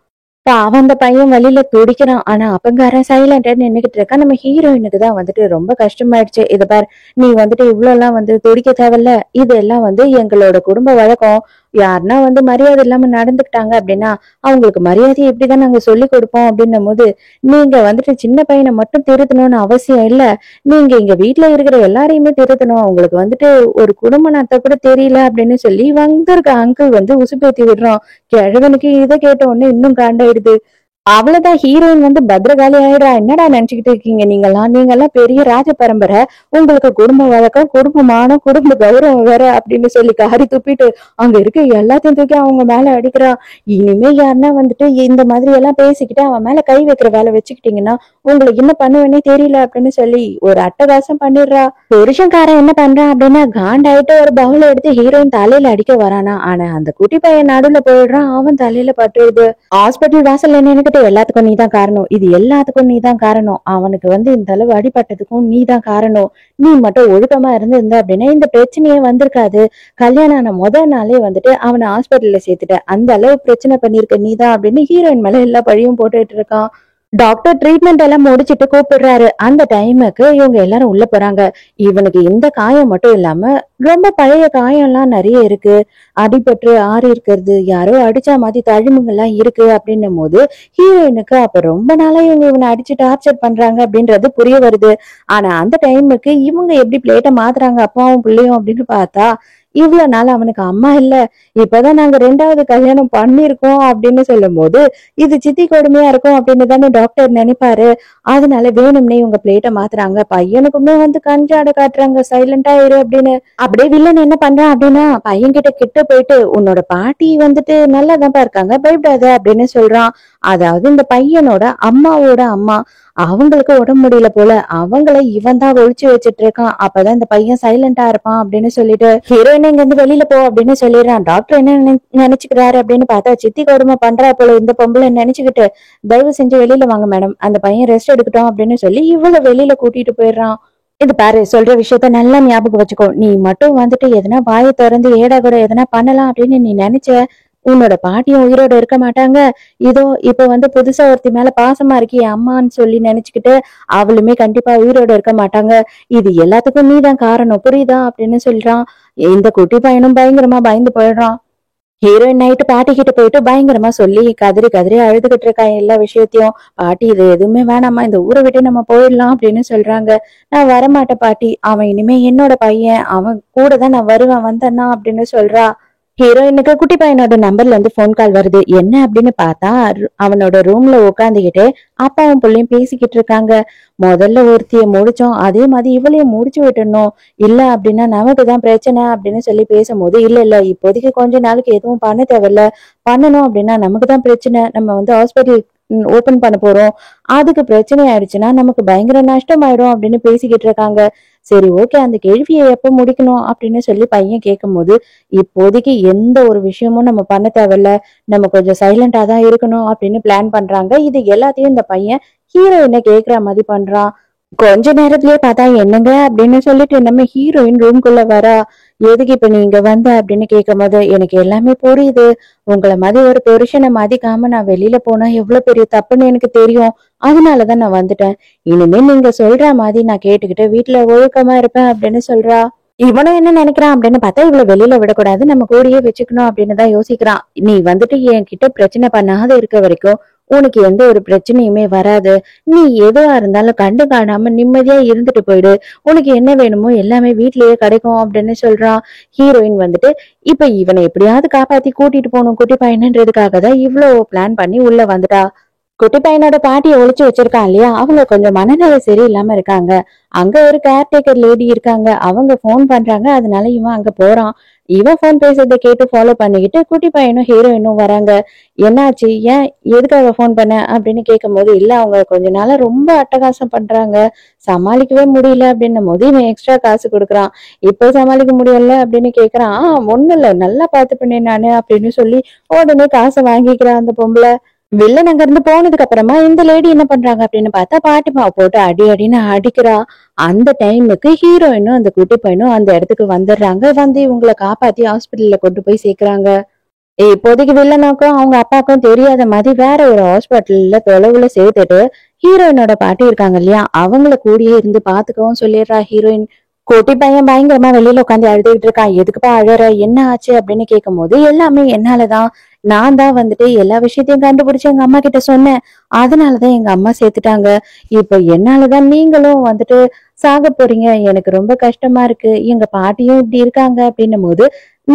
அவன் அந்த பையன் வழியில துடிக்கிறான். ஆனா அப்பங்காரன் சைலண்டா நின்னுகிட்டு இருக்கா. நம்ம ஹீரோயினுக்கு தான் வந்துட்டு ரொம்ப கஷ்டமாயிடுச்சு. இத பார், நீ வந்துட்டு இவ்வளவு எல்லாம் வந்து துடிக்க தேவையில்ல, இதெல்லாம் வந்து எங்களோட குடும்ப வழக்கம். யாருன்னா வந்து மரியாதை இல்லாம நடந்துக்கிட்டாங்க அப்படின்னா அவங்களுக்கு மரியாதையை இப்படிதான் நாங்க சொல்லி கொடுப்போம் அப்படின்னும் போது, நீங்க வந்துட்டு சின்ன பையனை மட்டும் திருத்தணும்னு அவசியம் இல்ல, நீங்க இங்க வீட்டுல இருக்கிற எல்லாரையுமே திருத்தணும், உங்களுக்கு வந்துட்டு ஒரு குடும்ப நடத்த கூட தெரியல அப்படின்னு சொல்லி வந்திருக்க அங்கிள் வந்து உசுப்பேத்தி விடுறோம். கிழவனுக்கு இதை கேட்ட உடனே இன்னும் காண்டாயிடுது. அவ்வளவுதான், ஹீரோயின் வந்து பத்ரகாளி ஆயிடுறா. என்னடா நினைச்சுக்கிட்டு இருக்கீங்க நீங்கெல்லாம் பெரிய ராஜ பரம்பரை, உங்களுக்கு குடும்ப வழக்கம் குடும்ப மானம் குடும்ப கௌரவம் வேற அப்படின்னு சொல்லி காரி துப்பிட்டு அங்க இருக்க எல்லாத்தையும் தூக்கி அவங்க மேல அடிக்கிறா. இனிமே யாருன்னா வந்துட்டு இந்த மாதிரி எல்லாம் பேசிக்கிட்டு அவன் மேல கை வைக்கிற வேலை வச்சுக்கிட்டீங்கன்னா உங்களுக்கு என்ன பண்ணுவேன்னே தெரியல அப்படின்னு சொல்லி ஒரு அட்டகாசம் பண்ணிடுறா. புருஷன்காரன் என்ன பண்றான் அப்படின்னா காண்டாயிட்டு ஒரு பவுல எடுத்து ஹீரோயின் தலையில அடிக்க வரானா. ஆனா அந்த குட்டி பையன் நடுவுல போயிடுறான், அவன் தலையில பட்டுருது. ஹாஸ்பிட்டல் வாசல்ல நின்னுகிட்டு எல்லாத்துக்கும் நீதான் காரணம், இது எல்லாத்துக்கும் நீதான் காரணம், அவனுக்கு வந்து இந்த அளவு அடிபட்டதுக்கும் நீதான் காரணம், நீ மட்டும் ஒழுக்கமா இருந்த அப்படின்னா இந்த பிரச்சனையே வந்திருக்காது, கல்யாணம் ஆன முதல் நாளே வந்துட்டு அவனை ஹாஸ்பிட்டல்ல சேர்த்துட்ட, அந்த அளவு பிரச்சனை பண்ணிருக்க நீதான் அப்படின்னு ஹீரோயின் மேல எல்லா பழியும் போட்டுட்டு இருக்கான். டாக்டர் ட்ரீட்மெண்ட் எல்லாம் முடிச்சிட்டு கூப்பிடுறாரு. அந்த டைமுக்கு இவங்க எல்லாரும் உள்ள போறாங்க. இவனுக்கு இந்த காயம் மட்டும் இல்லாம ரொம்ப பழைய காயம் எல்லாம் நிறைய இருக்கு, அடிபட்டு ஆறி இருக்கிறது, யாரோ அடிச்சா மாதிரி தழும்புகள்லாம் இருக்கு அப்படின்னும் போது ஹீரோயினுக்கு அப்ப ரொம்ப நாளா இவங்க இவனை அடிச்சு டார்ச்சர் பண்றாங்க அப்படின்றது புரிய வருது. ஆனா அந்த டைமுக்கு இவங்க எப்படி பிளேட்டை மாத்துறாங்க அப்பாவும் பிள்ளையும் அப்படின்னு பார்த்தா, இவ்வளவு நாள் அவனுக்கு அம்மா இல்ல, இப்பதான் நாங்க 2வது கல்யாணம் பண்ணிருக்கோம் அப்படின்னு சொல்லும் போது இது சித்தி கொடுமையா இருக்கும் அப்படின்னு தானே டாக்டர் நினைப்பாரு. அதனால வேணும்னே இவங்க பிளேட்டை மாத்துறாங்க. பையனுக்குமே வந்து கஞ்சாட காட்டுறாங்க, சைலண்டா இரு அப்படின்னு. அப்படியே வில்லன் என்ன பண்றான் அப்படின்னா பையன் கிட்ட போயிட்டு உன்னோட பாட்டி வந்துட்டு நல்லாதான்ப்பா இருக்காங்க, பயப்படாத அப்படின்னு சொல்றான். அதாவது இந்த பையனோட அம்மாவோட அம்மா, அவங்களுக்கு உடம்பு முடியல போல, அவங்கள இவன் தான் ஒழிச்சு வச்சிட்டு இருக்கான். அப்பதான் இந்த பையன் சைலண்டா இருப்பான் அப்படின்னு சொல்லிட்டு ஹீரோயின் இங்க இருந்து வெளியில போ அப்படின்னு சொல்லிடுறான். டாக்டர் என்ன நினைச்சுக்கிறாரு அப்படின்னு பார்த்தா, சித்தி கொடுமை பண்றா போல இந்த பொம்பளை நினைச்சுக்கிட்டு, தயவு செஞ்சு வெளியில வாங்க மேடம், அந்த பையன் ரெஸ்ட் எடுக்கட்டும் அப்படின்னு சொல்லி இவ்வளவு வெளியில கூட்டிட்டு போயிடுறான். இது பாரு, சொல்ற விஷயத்த நல்லா ஞாபகம் வச்சுக்கோ, நீ மட்டும் வந்துட்டு எதனா வாயை திறந்து ஏடா கூட எதனா பண்ணலாம் அப்படின்னு நீ நினைச்ச, உன்னோட பாட்டியும் உயிரோட இருக்க மாட்டாங்க. இதோ இப்ப வந்து புதுசா ஒருத்தி மேல பாசமா இருக்கிய அம்மான்னு சொல்லி நினைச்சுக்கிட்டு அவளுமே கண்டிப்பா உயிரோட இருக்க மாட்டாங்க. இது எல்லாத்துக்கும் நீதான் காரணம், புரியுதா அப்படின்னு சொல்றான். இந்த குட்டி பையனும் பயங்கரமா பயந்து போயிடுறான். ஹீரோயின் நைட்டு பாட்டி கிட்ட போயிட்டு பயங்கரமா சொல்லி கதறி கதறி அழுதுகிட்டு இருக்கா எல்லா விஷயத்தையும். பாட்டி இது எதுவுமே வேணாமா, இந்த ஊரை விட்டு நம்ம போயிடலாம் அப்படின்னு சொல்றாங்க. நான் வரமாட்டேன் பாட்டி, அவன் இனிமே என்னோட பையன், அவன் கூட தான் நான் வருவேன் வந்தேன்னா அப்படின்னு சொல்றா. ஹீரோயினுக்கு குட்டி பையனோட நம்பர்ல இருந்து போன் கால் வருது. என்ன அப்படின்னு பார்த்தா அவனோட ரூம்ல உட்காந்துக்கிட்டு அப்பாவும் பிள்ளையும் பேசிக்கிட்டு இருக்காங்க. முதல்ல ஒருத்திய முடிச்சோம், அதே மாதிரி இவளையும் முடிச்சு விட்டுடணும், இல்ல அப்படின்னா நமக்கு தான் பிரச்சனை அப்படின்னு சொல்லி பேசும்போது, இல்ல இல்ல இப்போதைக்கு கொஞ்ச நாளுக்கு எதுவும் பண்ண தேவையில்ல, பண்ணணும் அப்படின்னா நமக்கு தான் பிரச்சனை, நம்ம வந்து ஹாஸ்பிட்டல் ஓபன் பண்ண போறோம், அதுக்கு பிரச்சனை ஆயிடுச்சுன்னா நமக்கு பயங்கர நஷ்டம் ஆயிடும் அப்படின்னு பேசிக்கிட்டு இருக்காங்க. சரி ஓகே, அந்த கேள்வியை எப்ப முடிக்கணும் அப்படின்னு சொல்லி பையன் கேட்கும்போது, இப்போதைக்கு எந்த ஒரு விஷயமும் நம்ம பண்ண தேவையில்ல, நம்ம கொஞ்சம் சைலண்டா தான் இருக்கணும் அப்படின்னு பிளான் பண்றாங்க. இது எல்லாத்தையும் இந்த பையன் ஹீரோயினை கேக்குற மாதிரி பண்றான். கொஞ்ச நேரத்திலேயே பார்த்தா என்னங்க அப்படின்னு சொல்லிட்டு நம்ம ஹீரோயின் ரூம்குள்ள வரா. எதுக்கு இப்ப நீங்க வந்த அப்படின்னு கேட்கும்போது, எனக்கு எல்லாமே புரியுது, உங்களை மாதிரி ஒரு புருஷனை மதிக்காம நான் வெளியில போனா எவ்வளவு பெரிய தப்புன்னு எனக்கு தெரியும், அதனாலதான் நான் வந்துட்டேன். இனிமே நீங்க சொல்ற மாதிரி நான் கேட்டுக்கிட்டு வீட்டுல ஒழுக்கமா இருப்பேன் அப்படின்னு சொல்றா. இவனும் என்ன நினைக்கிறான் அப்படின்னு பார்த்தா, இவ்வளவு வெளியில விடக்கூடாது, நம்ம கூடயே வச்சுக்கணும் அப்படின்னு தான் யோசிக்கிறான். நீ வந்துட்டு என்கிட்ட பிரச்சனை பண்ணாத இருக்க வரைக்கும் உனக்கு எந்த ஒரு பிரச்சனையுமே வராது, நீ எதுவா இருந்தாலும் கண்டு காணாம நிம்மதியா இருந்துட்டு போயிடு, உனக்கு என்ன வேணுமோ எல்லாமே வீட்லயே கிடைக்கும் அப்படின்னு சொல்றான். ஹீரோயின் வந்துட்டு இப்ப இவனை எப்படியாவது காப்பாத்தி கூட்டிட்டு போகணும் குட்டி பையனன்றதுக்காக தான் இவ்வளவு பிளான் பண்ணி உள்ள வந்துட்டா. குட்டி பையனோட பாட்டியை ஒளிச்சு வச்சிருக்கான் இல்லையா, அவங்க கொஞ்சம் மனநிலை சரியில்லாம இருக்காங்க. அங்க ஒரு கேர்டேக்கர் லேடி இருக்காங்க, அவங்க போன் பண்றாங்க, அதனால இவன் அங்க போறான். இவன் போன் பேசுறதை கேட்டு ஃபாலோ பண்ணிக்கிட்டு குட்டி பையனும் ஹீரோயினும் வராங்க. என்னாச்சு, ஏன் எதுக்காக போன் பண்ண அப்படின்னு கேட்கும்போது, இல்ல அவங்க கொஞ்ச நாளா ரொம்ப அட்டகாசம் பண்றாங்க, சமாளிக்கவே முடியல அப்படின்னும் போது இவன் எக்ஸ்ட்ரா காசு கொடுக்குறான். இப்போ சமாளிக்க முடியல அப்படின்னு கேக்குறான். ஒண்ணும் இல்ல, நல்லா பாத்து பண்ணேன் நானு அப்படின்னு சொல்லி உடனே காசை வாங்கிக்கிறான் அந்த பொம்பளை. வில்லன் அங்க இருந்து போனதுக்கு அப்புறமா இந்த லேடி என்ன பண்றாங்க அப்படின்னு பார்த்தா, பாட்டிமாவை போட்டு அடி அடின்னு அடிக்கிறா. அந்த டைமுக்கு ஹீரோயினும் அந்த குட்டி பையனும் அந்த இடத்துக்கு வந்துடுறாங்க. வந்து இவங்களை காப்பாத்தி ஹாஸ்பிட்டல்ல கொண்டு போய் சேர்க்கறாங்க. இப்போதைக்கு வில்லனுக்கும் அவங்க அப்பாவுக்கும் தெரியாத மாதிரி வேற ஒரு ஹாஸ்பிட்டல்ல தொலைவுல சேர்த்துட்டு ஹீரோயினோட பாட்டி இருக்காங்க இல்லையா, அவங்கள கூடயே இருந்து பாத்துக்கவும் சொல்லிடுறா ஹீரோயின். குட்டி பையன் பயங்கரமா வெளியில உட்காந்து அழுதுகிட்டு இருக்கான். எதுக்குப்பா அழற, என்ன ஆச்சு அப்படின்னு கேட்கும் போது, எல்லாமே என்னாலதான், நான் தான் வந்துட்டு எல்லா விஷயத்தையும் கண்டுபிடிச்சு எங்க அம்மா கிட்ட சொன்னேன், அதனாலதான் எங்க அம்மா சேர்த்துட்டாங்க, இப்ப என்னாலதான் நீங்களும் வந்துட்டு சாக போறீங்க, எனக்கு ரொம்ப கஷ்டமா இருக்கு, எங்க பாட்டியும் இப்படி இருக்காங்க அப்படின்னும் போது,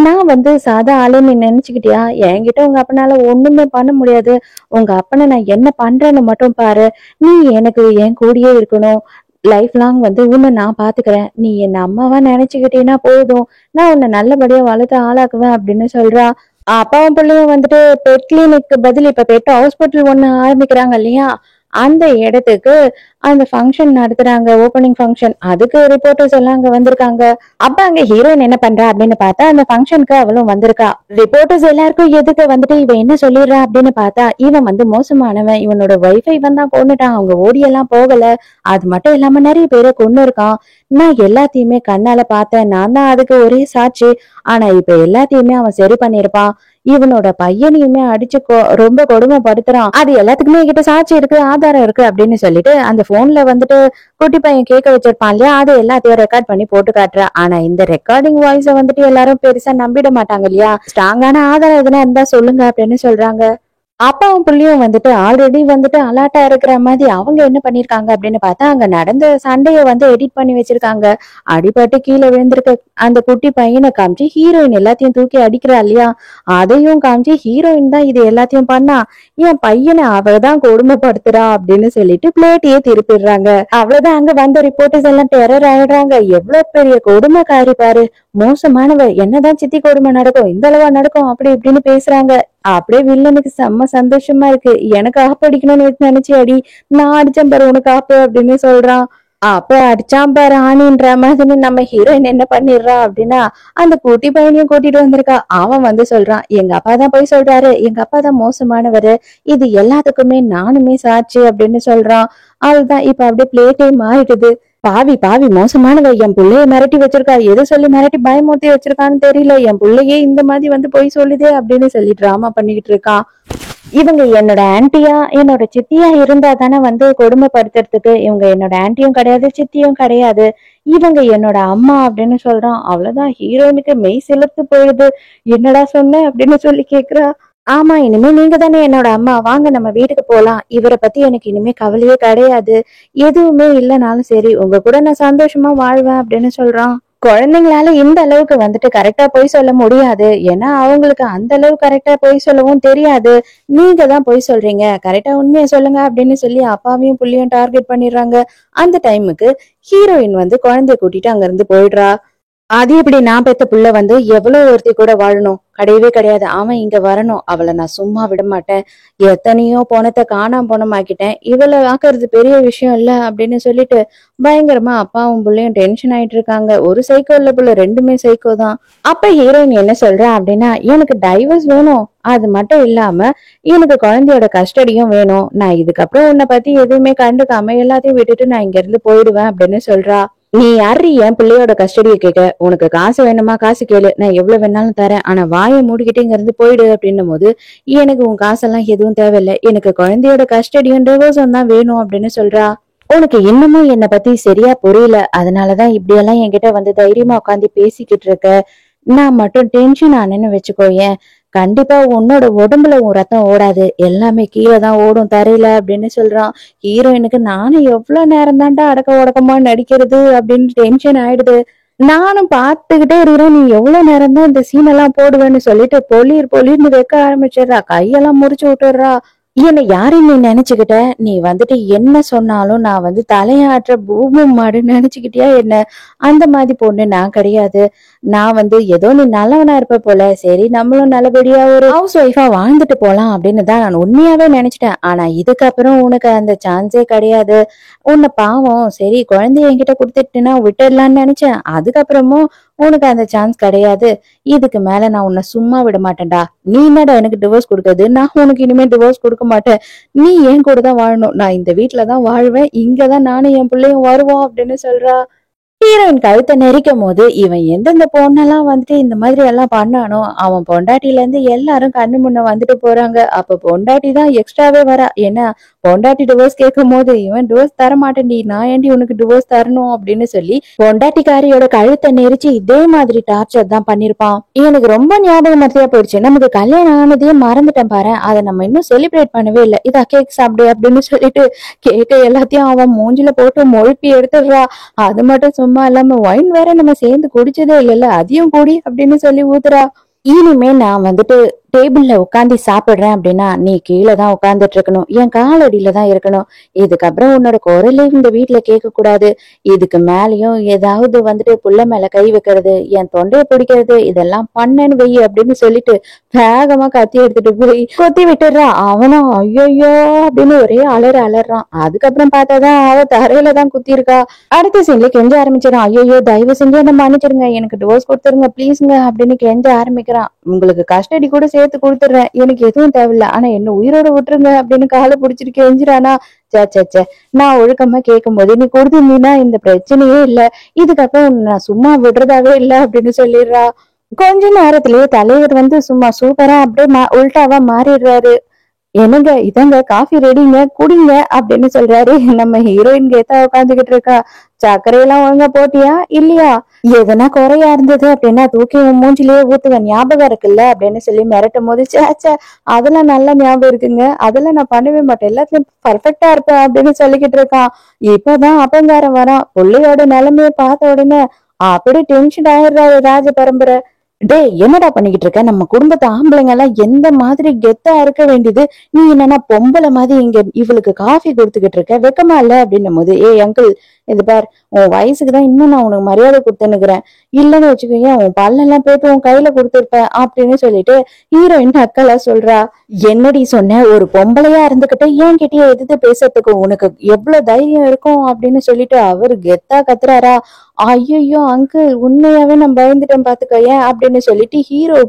நான் வந்து சாதா ஆளுன்னு நினைச்சுக்கிட்டியா, என்கிட்ட உங்க அப்பனால ஒண்ணுமே பண்ண முடியாது, உங்க அப்பனை நான் என்ன பண்றேன்னு மட்டும் பாரு, நீ எனக்கு என் கூடயே இருக்கணும், லைஃப் லாங் வந்து உன்னை நான் பாத்துக்கிறேன், நீ என்ன அம்மாவா நினைச்சுக்கிட்டீன்னா போதும், நான் உன்னை நல்லபடியா வளர்த்து ஆளாக்குவேன் அப்படின்னு சொல்றா. அப்பாவும் பிள்ளையும் வந்துட்டு பெட் கிளினிக்கு பதில் இப்ப பெட் ஹாஸ்பிட்டல் ஒண்ணு ஆரம்பிக்கிறாங்க இல்லையா, அந்த இடத்துக்கு அந்த ஃபங்க்ஷன் நடத்துறாங்க, ஓப்பனிங் ஃபங்க்ஷன், அதுக்கு ரிப்போர்ட்டர்ஸ் எல்லாம் அங்க வந்திருக்காங்க. அப்ப அங்க ஹீரோயின் என்ன பண்றா அப்படின்னு பார்த்தா, அந்த ஃபங்க்ஷனுக்கு அவளும் வந்திருக்கா. ரிப்போர்ட்டர்ஸ் எல்லாருக்கும் எதுக்கு வந்துட்டு இவன் என்ன சொல்லிடுறா அப்படின்னு பார்த்தா, இவன் வந்து மோசமானவன், இவனோட வைஃபை இவன் தான் கொன்னுட்டான், அவங்க ஓடியெல்லாம் போகல, அது மட்டும் இல்லாம நிறைய பேரை கொன்னு இருக்கான், நான் எல்லாத்தையுமே கண்ணால பார்த்தேன், நான் தான் அதுக்கு ஒரே சாட்சி, ஆனா இப்ப எல்லாத்தையுமே அவன் சரி பண்ணிருப்பான், இவனோட பையனையுமே அடிச்சு ரொம்ப கொடுமைப்படுத்துறான், அது எல்லாத்துக்குமே என்கிட்ட சாட்சி இருக்கு, ஆதாரம் இருக்கு அப்படின்னு சொல்லிட்டு அந்த போன்ல வந்துட்டு குட்டி பையன் கேட்க வச்சிருப்பான் இல்லையா, அதை எல்லாத்தையும் ரெக்கார்ட் பண்ணி போட்டு காட்டுறா. ஆனா இந்த ரெக்கார்டிங் வாய்ஸ வந்துட்டு எல்லாரும் பெருசா நம்பிட மாட்டாங்க இல்லையா, ஸ்ட்ராங்கான ஆதாரம் எதுனா இருந்தா சொல்லுங்க அப்படின்னு சொல்றாங்க. அப்பாவும் புள்ளியும் வந்துட்டு ஆல்ரெடி வந்துட்டு அலாட்டா இருக்கிற மாதிரி அவங்க என்ன பண்ணிருக்காங்க அப்படின்னு பார்த்தா, அங்க நடந்த சண்டைய வந்து எடிட் பண்ணி வச்சிருக்காங்க. அடிபட்டு கீழே விழுந்திருக்க அந்த குட்டி பையனை காமிச்சு ஹீரோயின் எல்லாத்தையும் தூக்கி அடிக்கிறா இல்லையா, அதையும் காமிச்சு ஹீரோயின் தான் இது எல்லாத்தையும் பண்ணா, என் பையனை அவதான் கொடுமைப்படுத்துறா அப்படின்னு சொல்லிட்டு பிளேட்டையே திருப்பிடுறாங்க. அவ்வளவுதான், அங்க வந்த ரிப்போர்ட்டர்ஸ் எல்லாம் டெரர் ஆயிடுறாங்க. எவ்வளவு பெரிய கொடுமைக்காரி பாரு, மோசமானவ, என்னதான் சித்தி கொடுமை நடக்கும், இந்த அளவா நடக்கும் அப்படி இப்படின்னு பேசுறாங்க. அப்படியே வில்லனுக்கு செம்ம சந்தோஷமா இருக்கு, எனக்கு ஆப்படிக்கணும்னு நினைச்சு அடி, நான் அடிச்சேன் பாரு உனக்கு ஆப்பு அப்படின்னு சொல்றான். அப்ப அடிச்சான் பாரு ஆணின்ற மாதிரி நம்ம ஹீரோயின் என்ன பண்ணிடுறா அப்படின்னா, அந்த குட்டி பையனையும் கூட்டிட்டு வந்திருக்கா. அவன் வந்து சொல்றான், எங்க அப்பா தான் போய் சொல்றாரு, எங்க அப்பா தான் மோசமானவரு, இது எல்லாத்துக்குமே நானுமே சாட்சி அப்படின்னு சொல்றான். அதுதான் இப்ப அப்படியே பிளேட்டே மாறிடுது. பாவி பாவி மோசமானவ, என் புள்ளைய மிரட்டி வச்சிருக்கா, எது சொல்லி மிரட்டி பயமூர்த்தி வச்சிருக்கான்னு தெரியல, என் புள்ளையே இந்த மாதிரி வந்து போய் சொல்லுதே அப்படின்னு சொல்லி டிராமா பண்ணிக்கிட்டு இருக்கான். இவங்க என்னோட ஆன்ட்டியா என்னோட சித்தியா இருந்தா தானே வந்து கொடுமைப்படுத்துறதுக்கு, இவங்க என்னோட ஆன்ட்டியும் கிடையாது சித்தியும் கிடையாது, இவங்க என்னோட அம்மா அப்படின்னு சொல்றான். அவ்வளவுதான், ஹீரோயினுக்கு மெய் சிலிர்த்து போயிடுது. என்னடா சொன்ன அப்படின்னு சொல்லி கேக்குறா. ஆமா, இனிமே நீங்க தானே என்னோட அம்மா, வாங்க நம்ம வீட்டுக்கு போலாம், இவரை பத்தி எனக்கு இனிமே கவலையே கிடையாது, எதுவுமே இல்லைனாலும் சரி உங்க கூட நான் சந்தோஷமா வாழ்வேன் அப்படின்னு சொல்றான். குழந்தைங்களால இந்த அளவுக்கு வந்துட்டு கரெக்டா பொய் சொல்ல முடியாது. ஏன்னா அவங்களுக்கு அந்த அளவு கரெக்டா பொய் சொல்லவும் தெரியாது. நீங்க தான் பொய் சொல்றீங்க, கரெக்டா உண்மையை சொல்லுங்க அப்படின்னு சொல்லி அப்பாவையும் புள்ளையும் டார்கெட் பண்ணிடுறாங்க. அந்த டைமுக்கு ஹீரோயின் வந்து குழந்தைய கூட்டிட்டு அங்க இருந்து போயிடுறா. அது எப்படி நான் பெத்த புள்ள வந்து எவ்வளவு ஒருத்தி கூட வாழணும்? கிடையவே கிடையாது. அவன் இங்க வரணும். அவளை நான் சும்மா விட மாட்டேன். எத்தனையோ பணத்தை காணாம பணமாக்கிட்டேன். இவளை ஆக்குறது பெரிய விஷயம் இல்ல அப்படின்னு சொல்லிட்டு பயங்கரமா அப்பாவும் புள்ளையும் டென்ஷன் ஆயிட்டு இருக்காங்க. ஒரு சைக்கோ இல்ல புள்ள, ரெண்டுமே சைக்கோ தான். அப்ப ஹீரோயின் என்ன சொல்றா அப்படின்னா, எனக்கு டைவர்ஸ் வேணும். அது மட்டும் இல்லாம எனக்கு குழந்தையோட கஸ்டடியும் வேணும். நான் இதுக்கப்புறம் உன்னை பத்தி எதுவுமே கண்டுக்காம எல்லாத்தையும் விட்டுட்டு நான் இங்க இருந்து போயிடுவேன் அப்படின்னு சொல்றா. நீ யாரு என் பிள்ளையோட கஸ்டடியை கேட்க? உனக்கு காசு வேணுமா? காசு கேளு, நான் எவ்வளவு வேணாலும் தரேன். ஆனா வாயை மூடிக்கிட்டே இங்க இருந்து போயிடு அப்படின்னும் போது, எனக்கு உன் காசெல்லாம் எதுவும் தேவையில்லை, எனக்கு குழந்தையோட கஸ்டடியும் டிவோர்ஸும் தான் வேணும் அப்படின்னு சொல்றா. உனக்கு இன்னமும் என்னை பத்தி சரியா புரியல, அதனாலதான் இப்படியெல்லாம் என்கிட்ட வந்து தைரியமா உட்காந்து பேசிக்கிட்டு இருக்க. நான் மட்டும் டென்ஷன் ஆனேன்னு வச்சுக்கோயேன், கண்டிப்பா உன்னோட உடம்புல உன் ரத்தம் ஓடாது, எல்லாமே கீழே தான் ஓடும், தரையில அப்படின்னு சொல்றான். ஹீரோயினுக்கு நானும் எவ்வளவு நேரம் தான்டா அடக்க உடக்கமா நடிக்கிறது அப்படின்னு டென்ஷன் ஆயிடுது. நானும் பார்த்துக்கிட்டே இருக்கிறேன், நீ எவ்வளவு நேரம் தான் இந்த சீன் எல்லாம் போடுவேன்னு சொல்லிட்டு பொலிர்னு வைக்க ஆரம்பிச்சிடுறா. கையெல்லாம் முறிச்சு விட்டுடுறா. என்னை யாரையும் நீ நினைச்சுக்கிட்ட? நீ வந்துட்டு என்ன சொன்னாலும் நான் வந்து தலையாற்ற பூமி மாடு நினைச்சுக்கிட்டியா என்ன? அந்த மாதிரி பொண்ணு நான் கிடையாது. நான் வந்து ஏதோ நீ நல்லவனா இருப்ப போல, சரி நம்மளும் நல்லபடியா ஒரு ஹவுஸ் ஒய்ஃபா வாழ்ந்துட்டு போலாம் அப்படின்னு தான் நான் உண்மையாவே நினைச்சிட்டேன். ஆனா இதுக்கப்புறம் உனக்கு அந்த சான்ஸே கிடையாது. உன்னை பாவம் சரி குழந்தைய என்கிட்ட கொடுத்துட்டுனா விட்டுடலான்னு நினைச்சேன். அதுக்கப்புறமும் உனக்கு அந்த சான்ஸ் கிடையாது. இதுக்கு மேல நான் உன்னை சும்மா விட மாட்டேன்டா. நீ என்னடா எனக்கு டிவோர்ஸ் கொடுக்குறது? நான் உனக்கு இனிமே டிவோர்ஸ் கொடுக்க மாட்டேன். நீ என் கூட தான் வாழணும். நான் இந்த வீட்டுலதான் வாழ்வேன். இங்கதான் நானும் என் பிள்ளையும் வருவோம் அப்படின்னு சொல்றா. ஹீரோயின் கழுத்தை நெரிக்கும் போது இவன் எந்தெந்த பொண்ணெல்லாம் வந்துட்டு இந்த மாதிரி எல்லாம் பண்ணானோ அவன் பொண்டாட்டில இருந்து எல்லாரும் கண்ணு முன்ன வந்துட்டு போறாங்க. அப்ப பொண்டாட்டி தான் எக்ஸ்ட்ராவே வரா. ஏன்னா பொண்டாட்டி டிவோர்ஸ் கேட்கும் போது இவன் டிவோர்ஸ் தர மாட்டேன்டி, நான் ஏண்டி உனக்கு டிவோர்ஸ் தரணும் அப்படின்னு சொல்லி பொண்டாட்டிக்காரியோட கழுத்தை நெரிச்சு இதே மாதிரி டார்ச்சர் தான் பண்ணிருப்பான். எனக்கு ரொம்ப ஞாபகம் மத்தியா போயிடுச்சு, நமக்கு கல்யாணம் ஆனதையே மறந்துட்டேன் பாரு, அதை நம்ம இன்னும் செலிப்ரேட் பண்ணவே இல்லை. இதா கேக் சாப்பிடு அப்படின்னு சொல்லிட்டு கேக்க எல்லாத்தையும் அவன் மூஞ்சில போட்டு மொழுப்பி எடுத்துடுறா. அது மட்டும் சும்மா இல்லாம ஒயின் வேற நம்ம சேர்ந்து குடிச்சதே இல்லைல்ல, அதையும் குடி அப்படின்னு சொல்லி ஊத்துறா. இனிமே நான் வந்துட்டு டேபிள்ல உட்காந்து சாப்பிடுறேன் அப்படின்னா நீ கீழே தான் உட்கார்ந்துட்டு இருக்கணும், என் காலடியில தான் இருக்கணும். இதுக்கப்புறம் உன்னோட குரலே இந்த வீட்டுல கேட்க கூடாது. இதுக்கு மேலயும் ஏதாவது வந்துட்டு புள்ள மேல கை வைக்கிறது, என் தொண்டையை பிடிக்கிறது, இதெல்லாம் பண்ணேன்னு வை அப்படின்னு சொல்லிட்டு வேகமா கத்தி எடுத்துட்டு போய் கொத்தி விட்டுடுறா. அவனும் ஐயோ அப்படின்னு ஒரே அலறான். அதுக்கப்புறம் பார்த்தாதான் அவ தரையில தான் குத்தி இருக்கா. அடுத்த சீன்ல கெஞ்ச ஆரம்பிச்சிடான். ஐயோ தயவு செஞ்சு என்ன மன்னிச்சிருங்க, எனக்கு டிவோர்ஸ் கொடுத்துருங்க ப்ளீஸ்ங்க அப்படின்னு கெஞ்ச ஆரம்பிக்கிறான். உங்களுக்கு கஸ்டடி கூட சேர்த்து கொடுத்துடுறேன், எனக்கு எதுவும் தேவையில்ல, ஆனா என்ன உயிரோட விட்டுருங்க அப்படின்னு காலை பிடிச்சிட்டு கெஞ்சிரானா. சே நான் ஒழுக்கமா கேட்கும் போது நீ கொடுத்திருந்தீங்கன்னா இந்த பிரச்சனையே இல்ல, இதுக்கப்புறம் நான் சும்மா விடுறதாவே இல்ல அப்படின்னு சொல்லிடுறா. கொஞ்ச நேரத்திலேயே தலைவர் வந்து சும்மா சூப்பரா அப்படியே உல்டாவா மாறிடுறாரு. என்னங்க இதங்க காஃபி ரெடிங்க குடிங்க அப்படின்னு சொல்றாரு. நம்ம ஹீரோயின் கேத்தா உட்காந்துகிட்டு இருக்கா. சர்க்கரையெல்லாம் ஒழுங்கா போட்டியா இல்லையா? எதனா குறையா இருந்தது அப்படின்னா தூக்கி மூஞ்சிலேயே ஊத்துவேன், ஞாபகம் இருக்குல்ல அப்படின்னு சொல்லி மிரட்டும் போது சே அதெல்லாம் நல்லா ஞாபகம் இருக்குங்க, அதெல்லாம் நான் பண்ணவே மாட்டேன், எல்லாத்துலயும் பர்ஃபெக்டா இருப்பேன் அப்படின்னு சொல்லிக்கிட்டு இருக்கான். இப்பதான் அப்பங்காரம் வரான். பிள்ளையோட நிலைமைய பார்த்த உடனே அப்படி டென்ஷன் ஆயிடுறாரு ராஜ பரம்பரை. டேய் என்னடா பண்ணிக்கிட்டு இருக்க? நம்ம குடும்பத்து ஆம்பளைங்க எல்லாம் எந்த மாதிரி கெத்தா இருக்க வேண்டியது, நீ என்னன்னா பொம்பளை மாதிரி இங்க இவளுக்கு காஃபி கொடுத்துக்கிட்டு இருக்க, வெக்கமா இல்ல அப்படின்னும் போது, அங்கிள் இது பார், உன் வயசுக்குதான் இன்னும் நான் உனக்கு மரியாதை கொடுத்துன்னுக்குறேன், இல்லன்னு வச்சுக்கோங்க உன் பல்லெல்லாம் போட்டு உன் கையில கொடுத்துருப்பேன் அப்படின்னு சொல்லிட்டு ஹீரோயின் அக்கலா சொல்றா. என்னடி சொன்ன? ஒரு பொம்பளையா இருந்துகிட்ட ஏன் கிட்டயே எதிர்த்து பேசுறதுக்கு உனக்கு எவ்வளவு தைரியம் இருக்கும் அப்படின்னு சொல்லிட்டு அவரு கெத்தா கத்துறாரா. ஐயோ அங்கிள் உண்மையாவே நான் பயந்துட்டேன் பாத்துக்கோயேன் அப்படின்னு சொல்லிட்டு ஹீரோ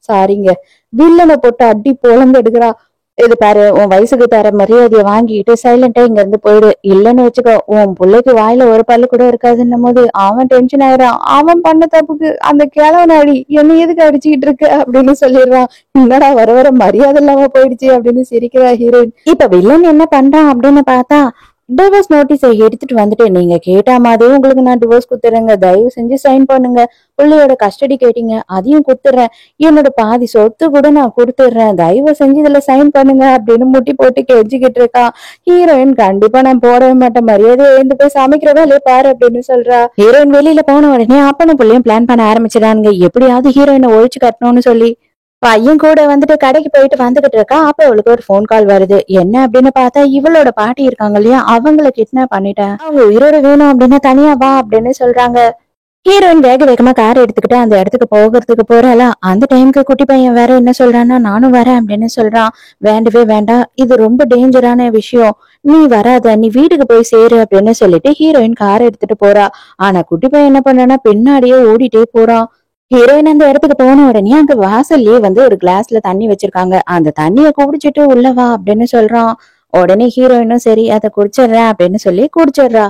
சாரிங்க வில்லனை போட்டு அடி பொழந்து எடுக்கிறா. இது பாரு, உன் வயசுக்கு தர மரியாதைய வாங்கிட்டு சைலண்டா இங்க இருந்து போயிடு, இல்லன்னு வச்சுக்கோ உன் பிள்ளைக்கு வாயில ஒரு பல்லு கூட இருக்காதுன்னும் போது அவன் டென்ஷன் ஆயிடான். அவன் பண்ண தப்புக்கு அந்த கிழவன் அடி என்ன எதுக்கு அடிச்சுக்கிட்டு இருக்கு அப்படின்னு சொல்லிடுறான். என்னடா வர மரியாதை இல்லாம போயிடுச்சு அப்படின்னு சிரிக்கிறா ஹீரோயின். இப்ப வில்லன் என்ன பண்றான் அப்படின்னு பார்த்தா டிவோர்ஸ் நோட்டீஸை எடுத்துட்டு வந்துட்டு நீங்க கேட்ட மாதிரி உங்களுக்கு நான் டிவோர்ஸ் குடுத்துறேங்க, தயவு செஞ்சு சைன் பண்ணுங்க. பிள்ளையோட கஸ்டடி கேட்டீங்க, அதையும் குடுத்துறேன். என்னோட பாதி சொத்து கூட நான் கொடுத்துடுறேன், தயவு செஞ்சு இதுல சைன் பண்ணுங்க அப்படின்னு முட்டி போட்டு கெஞ்சிக்கிட்டு இருக்கா. ஹீரோயின் கண்டிப்பா நான் போடவே மாட்டேன், மரியாதை எழுந்து போய் சமைக்கிற வேலையை பாரு அப்படின்னு சொல்றா. ஹீரோயின் வெளியில போன உடனே அப்பனும் பிள்ளையும் பிளான் பண்ண ஆரம்பிச்சிடானுங்க, எப்படியாவது ஹீரோயினை ஒழிச்சு கட்டணும்னு சொல்லி. பையன் கூட வந்துட்டு கடைக்கு போயிட்டு வந்துகிட்டு இருக்கா. அப்ப அவளுக்கு ஒரு போன் கால் வருது. என்ன அப்படின்னு பார்த்தா இவளோட பாட்டி இருக்காங்க இல்லையா, அவங்கள கிட்னாப் பண்ணிட்டேன், அவங்க உயிரோட வேணும் அப்படின்னு தனியா வா அப்படின்னு சொல்றாங்க. ஹீரோயின் வேக வேகமா கார் எடுத்துக்கிட்டு அந்த இடத்துக்கு போகிறதுக்கு போறாள. அந்த டைமுக்கு குட்டி பையன் வேற என்ன சொல்றான்னா, நானும் வரேன் அப்படின்னு சொல்றான். வேண்டவே வேண்டாம், இது ரொம்ப டேஞ்சரான விஷயம், நீ வராத, நீ வீட்டுக்கு போய் சேரு அப்படின்னு சொல்லிட்டு ஹீரோயின் கார் எடுத்துட்டு போறா. ஆனா குட்டி பையன் என்ன பண்றான்னா பின்னாடியே ஓடிட்டே போறான். ஹீரோயின் அந்த இடத்துக்கு போன உடனே அங்க வாசல்லயே ஒரு கிளாஸ்ல தண்ணி வச்சிருக்காங்க. அந்த தண்ணிய குடிச்சிட்டு உள்ள வா அப்படின்னு சொல்றான். உடனே ஹீரோயினும் சரி அதை குடிச்சிடுறேன் அப்படின்னு சொல்லி குடிச்சிடுறா.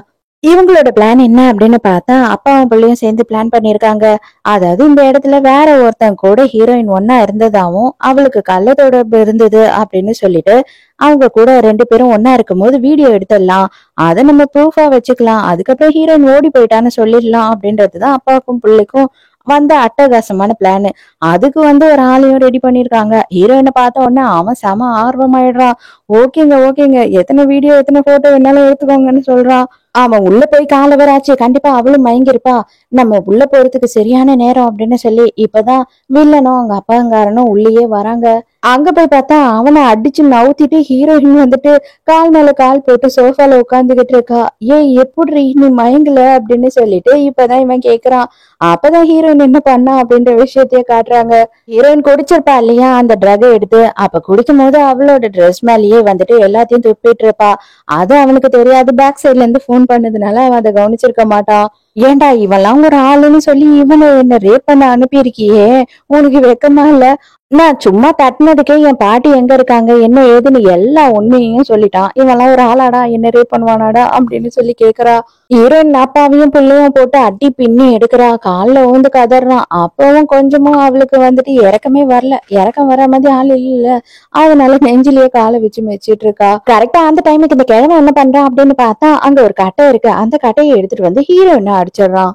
இவங்களோட பிளான் என்ன அப்படின்னு பார்த்தா அப்பாவும் பிள்ளையும் சேர்ந்து பிளான் பண்ணிருக்காங்க. அதாவது இந்த இடத்துல வேற ஒருத்தன் கூட ஹீரோயின் ஒன்னா இருந்ததாவும் அவளுக்கு கள்ள தொடர்பு இருந்தது அப்படின்னு சொல்லிட்டு அவங்க கூட 2 பேரும் ஒன்னா இருக்கும் போது வீடியோ எடுத்துடலாம், அதை நம்ம ப்ரூஃபா வச்சுக்கலாம், அதுக்கப்புறம் ஹீரோயின் ஓடி போயிட்டான்னு சொல்லிடலாம் அப்படின்றதுதான் அப்பாவுக்கும் பிள்ளைக்கும் வந்த அட்டகாசமான பிளான். அதுக்கு ஒரு ஆளையும் ரெடி பண்ணிருக்காங்க. ஹீரோயினை பார்த்த உடனே அவன் செம ஆர்வமாயிடுறான். ஓகேங்க ஓகேங்க, எத்தனை வீடியோ எத்தனை போட்டோ வேணாலும் எடுத்துக்கோங்கன்னு சொல்றான். அவன் உள்ள போய் காலவராச்சு, கண்டிப்பா அவளும் மயங்கிருப்பா, நம்ம உள்ள போறதுக்கு சரியான நேரம் அப்படின்னு சொல்லி இப்பதான் வில்லனும் அவங்க அப்பாங்காரனும் உள்ளேயே வராங்க. அங்க போய் பார்த்தா அவனை அடிச்சு நவுத்திட்டு ஹீரோயின் கால் மேல கால் போட்டு சோஃபால உட்காந்துகிட்டு இருக்கா. ஏய் எப்படி நீ மயங்கல அப்படின்னு சொல்லிட்டு இப்பதான் இவன் கேக்குறான். அப்பதான் ஹீரோயின் என்ன பண்ணா அப்படின்ற விஷயத்தையே காட்டுறாங்க. ஹீரோயின் குடிச்சிருப்பா இல்லையா அந்த ட்ரகை எடுத்து, அப்ப குடிக்கும் போது அவளோட ட்ரெஸ் மேலேயே எல்லாத்தையும் துப்பிட்டு இருப்பா. அது அவனுக்கு தெரியாது. பேக் சைட்ல இருந்து போன் பண்ணதுனால அவன் அதை கவனிச்சிருக்க மாட்டான். ஏண்டா இவெல்லாம் ஒரு ஆளுன்னு சொல்லி இவனை என்ன ரேப் பண்ண அனுப்பியிருக்கியே, உனக்கு வெக்கமா இல்ல? நான் சும்மா தட்டினதுக்கே என் பாட்டி எங்க இருக்காங்க என்ன ஏதுன்னு எல்லா உண்மையையும் சொல்லிட்டான். இவெல்லாம் ஒரு ஆளாடா, என்ன ரேப் பண்ணுவானாடா அப்படின்னு சொல்லி கேக்குறா. ஹீரோயின் அப்பாவையும் பிள்ளையும் போட்டு அடி பின்னி எடுக்கிறா. கால்ல கதறான். அப்பவும் கொஞ்சமும் அவளுக்கு இறக்கமே வரல. இறக்கம் வர மாதிரி ஆள் இல்ல, அதனால நெஞ்சிலேயே காலை வச்சு மெச்சிட்டு இருக்கா. கரெக்டா அந்த டைமுக்கு இந்த கிழமை என்ன பண்றான் அப்படின்னு பார்த்தா அங்க ஒரு கட்டை இருக்கு. அந்த கட்டையை எடுத்துட்டு ஹீரோயினை அடிச்சிடுறான்.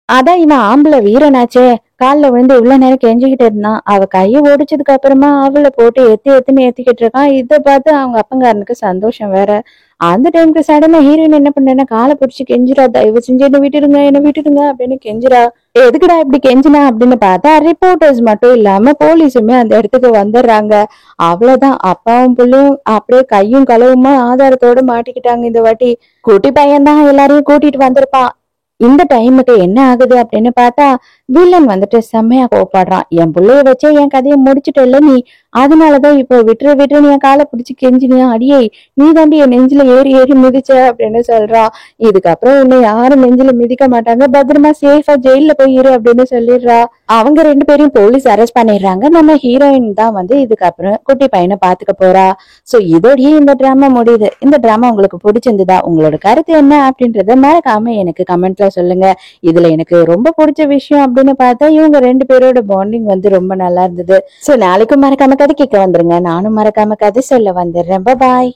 அதான் இவன் ஆம்பளை வீரனாச்சே, கால்ல விழுந்து உள்ள நேரம் கெஞ்சிக்கிட்டு இருந்தான். அவ கையை ஒடிச்சதுக்கு அப்புறமா அவளை போட்டு எத்துன்னு ஏத்திக்கிட்டு இருக்கான். இதை பார்த்து அவங்க அப்பங்காரனுக்கு சந்தோஷம் வேற. அந்த டைமுக்கு சடனா ஹீரோயின் என்ன பண்ணா, காலை பிடிச்சி கெஞ்சிரா, தயவு செஞ்சு என்ன விட்டுடுங்க அப்படின்னு கெஞ்சிரா. எதுக்குடா இப்படி கெஞ்சினா அப்படின்னு பார்த்தா ரிப்போர்ட்டர்ஸ் மட்டும் இல்லாம போலீஸுமே அந்த இடத்துக்கு வந்துடுறாங்க. அவ்வளவுதான், அப்பாவும் பிள்ளையும் அப்படியே கையும் களவுமா ஆதாரத்தோட மாட்டிக்கிட்டாங்க. இந்த வாட்டி குட்டி பையன் தான் எல்லாரையும் கூட்டிட்டு வந்திருப்பான். இந்த டைமுக்கு என்ன ஆகுது அப்படின்னு பார்த்தா வில்லன் செம்மையா கோவப்படுறான். என் பிள்ளைய வச்சே என் கதையை முடிச்சுட்டல நீ, அதனாலதான் இப்போ விட்டுரு என் காலை பிடிச்சி கெஞ்சினியா, அடியே நீ தாண்டி என் நெஞ்சில ஏறி ஏறி மிதிச்ச அப்படின்னு சொல்றான். இதுக்கப்புறம் உன்னை யாரும் நெஞ்சில மிதிக்க மாட்டாங்க, பத்திரமா சேஃபா ஜெயில போய் இரு அப்படின்னு சொல்லிடுறா. அவங்க 2 பேரையும் போலீஸ் அரெஸ்ட் பண்ணிடுறாங்க. நம்ம ஹீரோயின் தான் இதுக்கப்புறம் குட்டி பையனை பாத்துக்க போறா. சோ இதோடய இந்த டிராமா முடியுது. இந்த டிராமா உங்களுக்கு பிடிச்சிருந்ததா, உங்களோட கருத்து என்ன அப்படின்றத மறக்காம எனக்கு கமெண்ட்ல சொல்லுங்க. இதுல எனக்கு ரொம்ப பிடிச்ச விஷயம் அப்படின்னு பார்த்தா இவங்க 2 பேரோட பாண்டிங் ரொம்ப நல்லா இருந்தது. சோ நாளைக்கும் மறக்காம கதை கேட்க வந்துருங்க. நானும் மறக்காம கதை சொல்ல வந்துடுறேன். பாய்.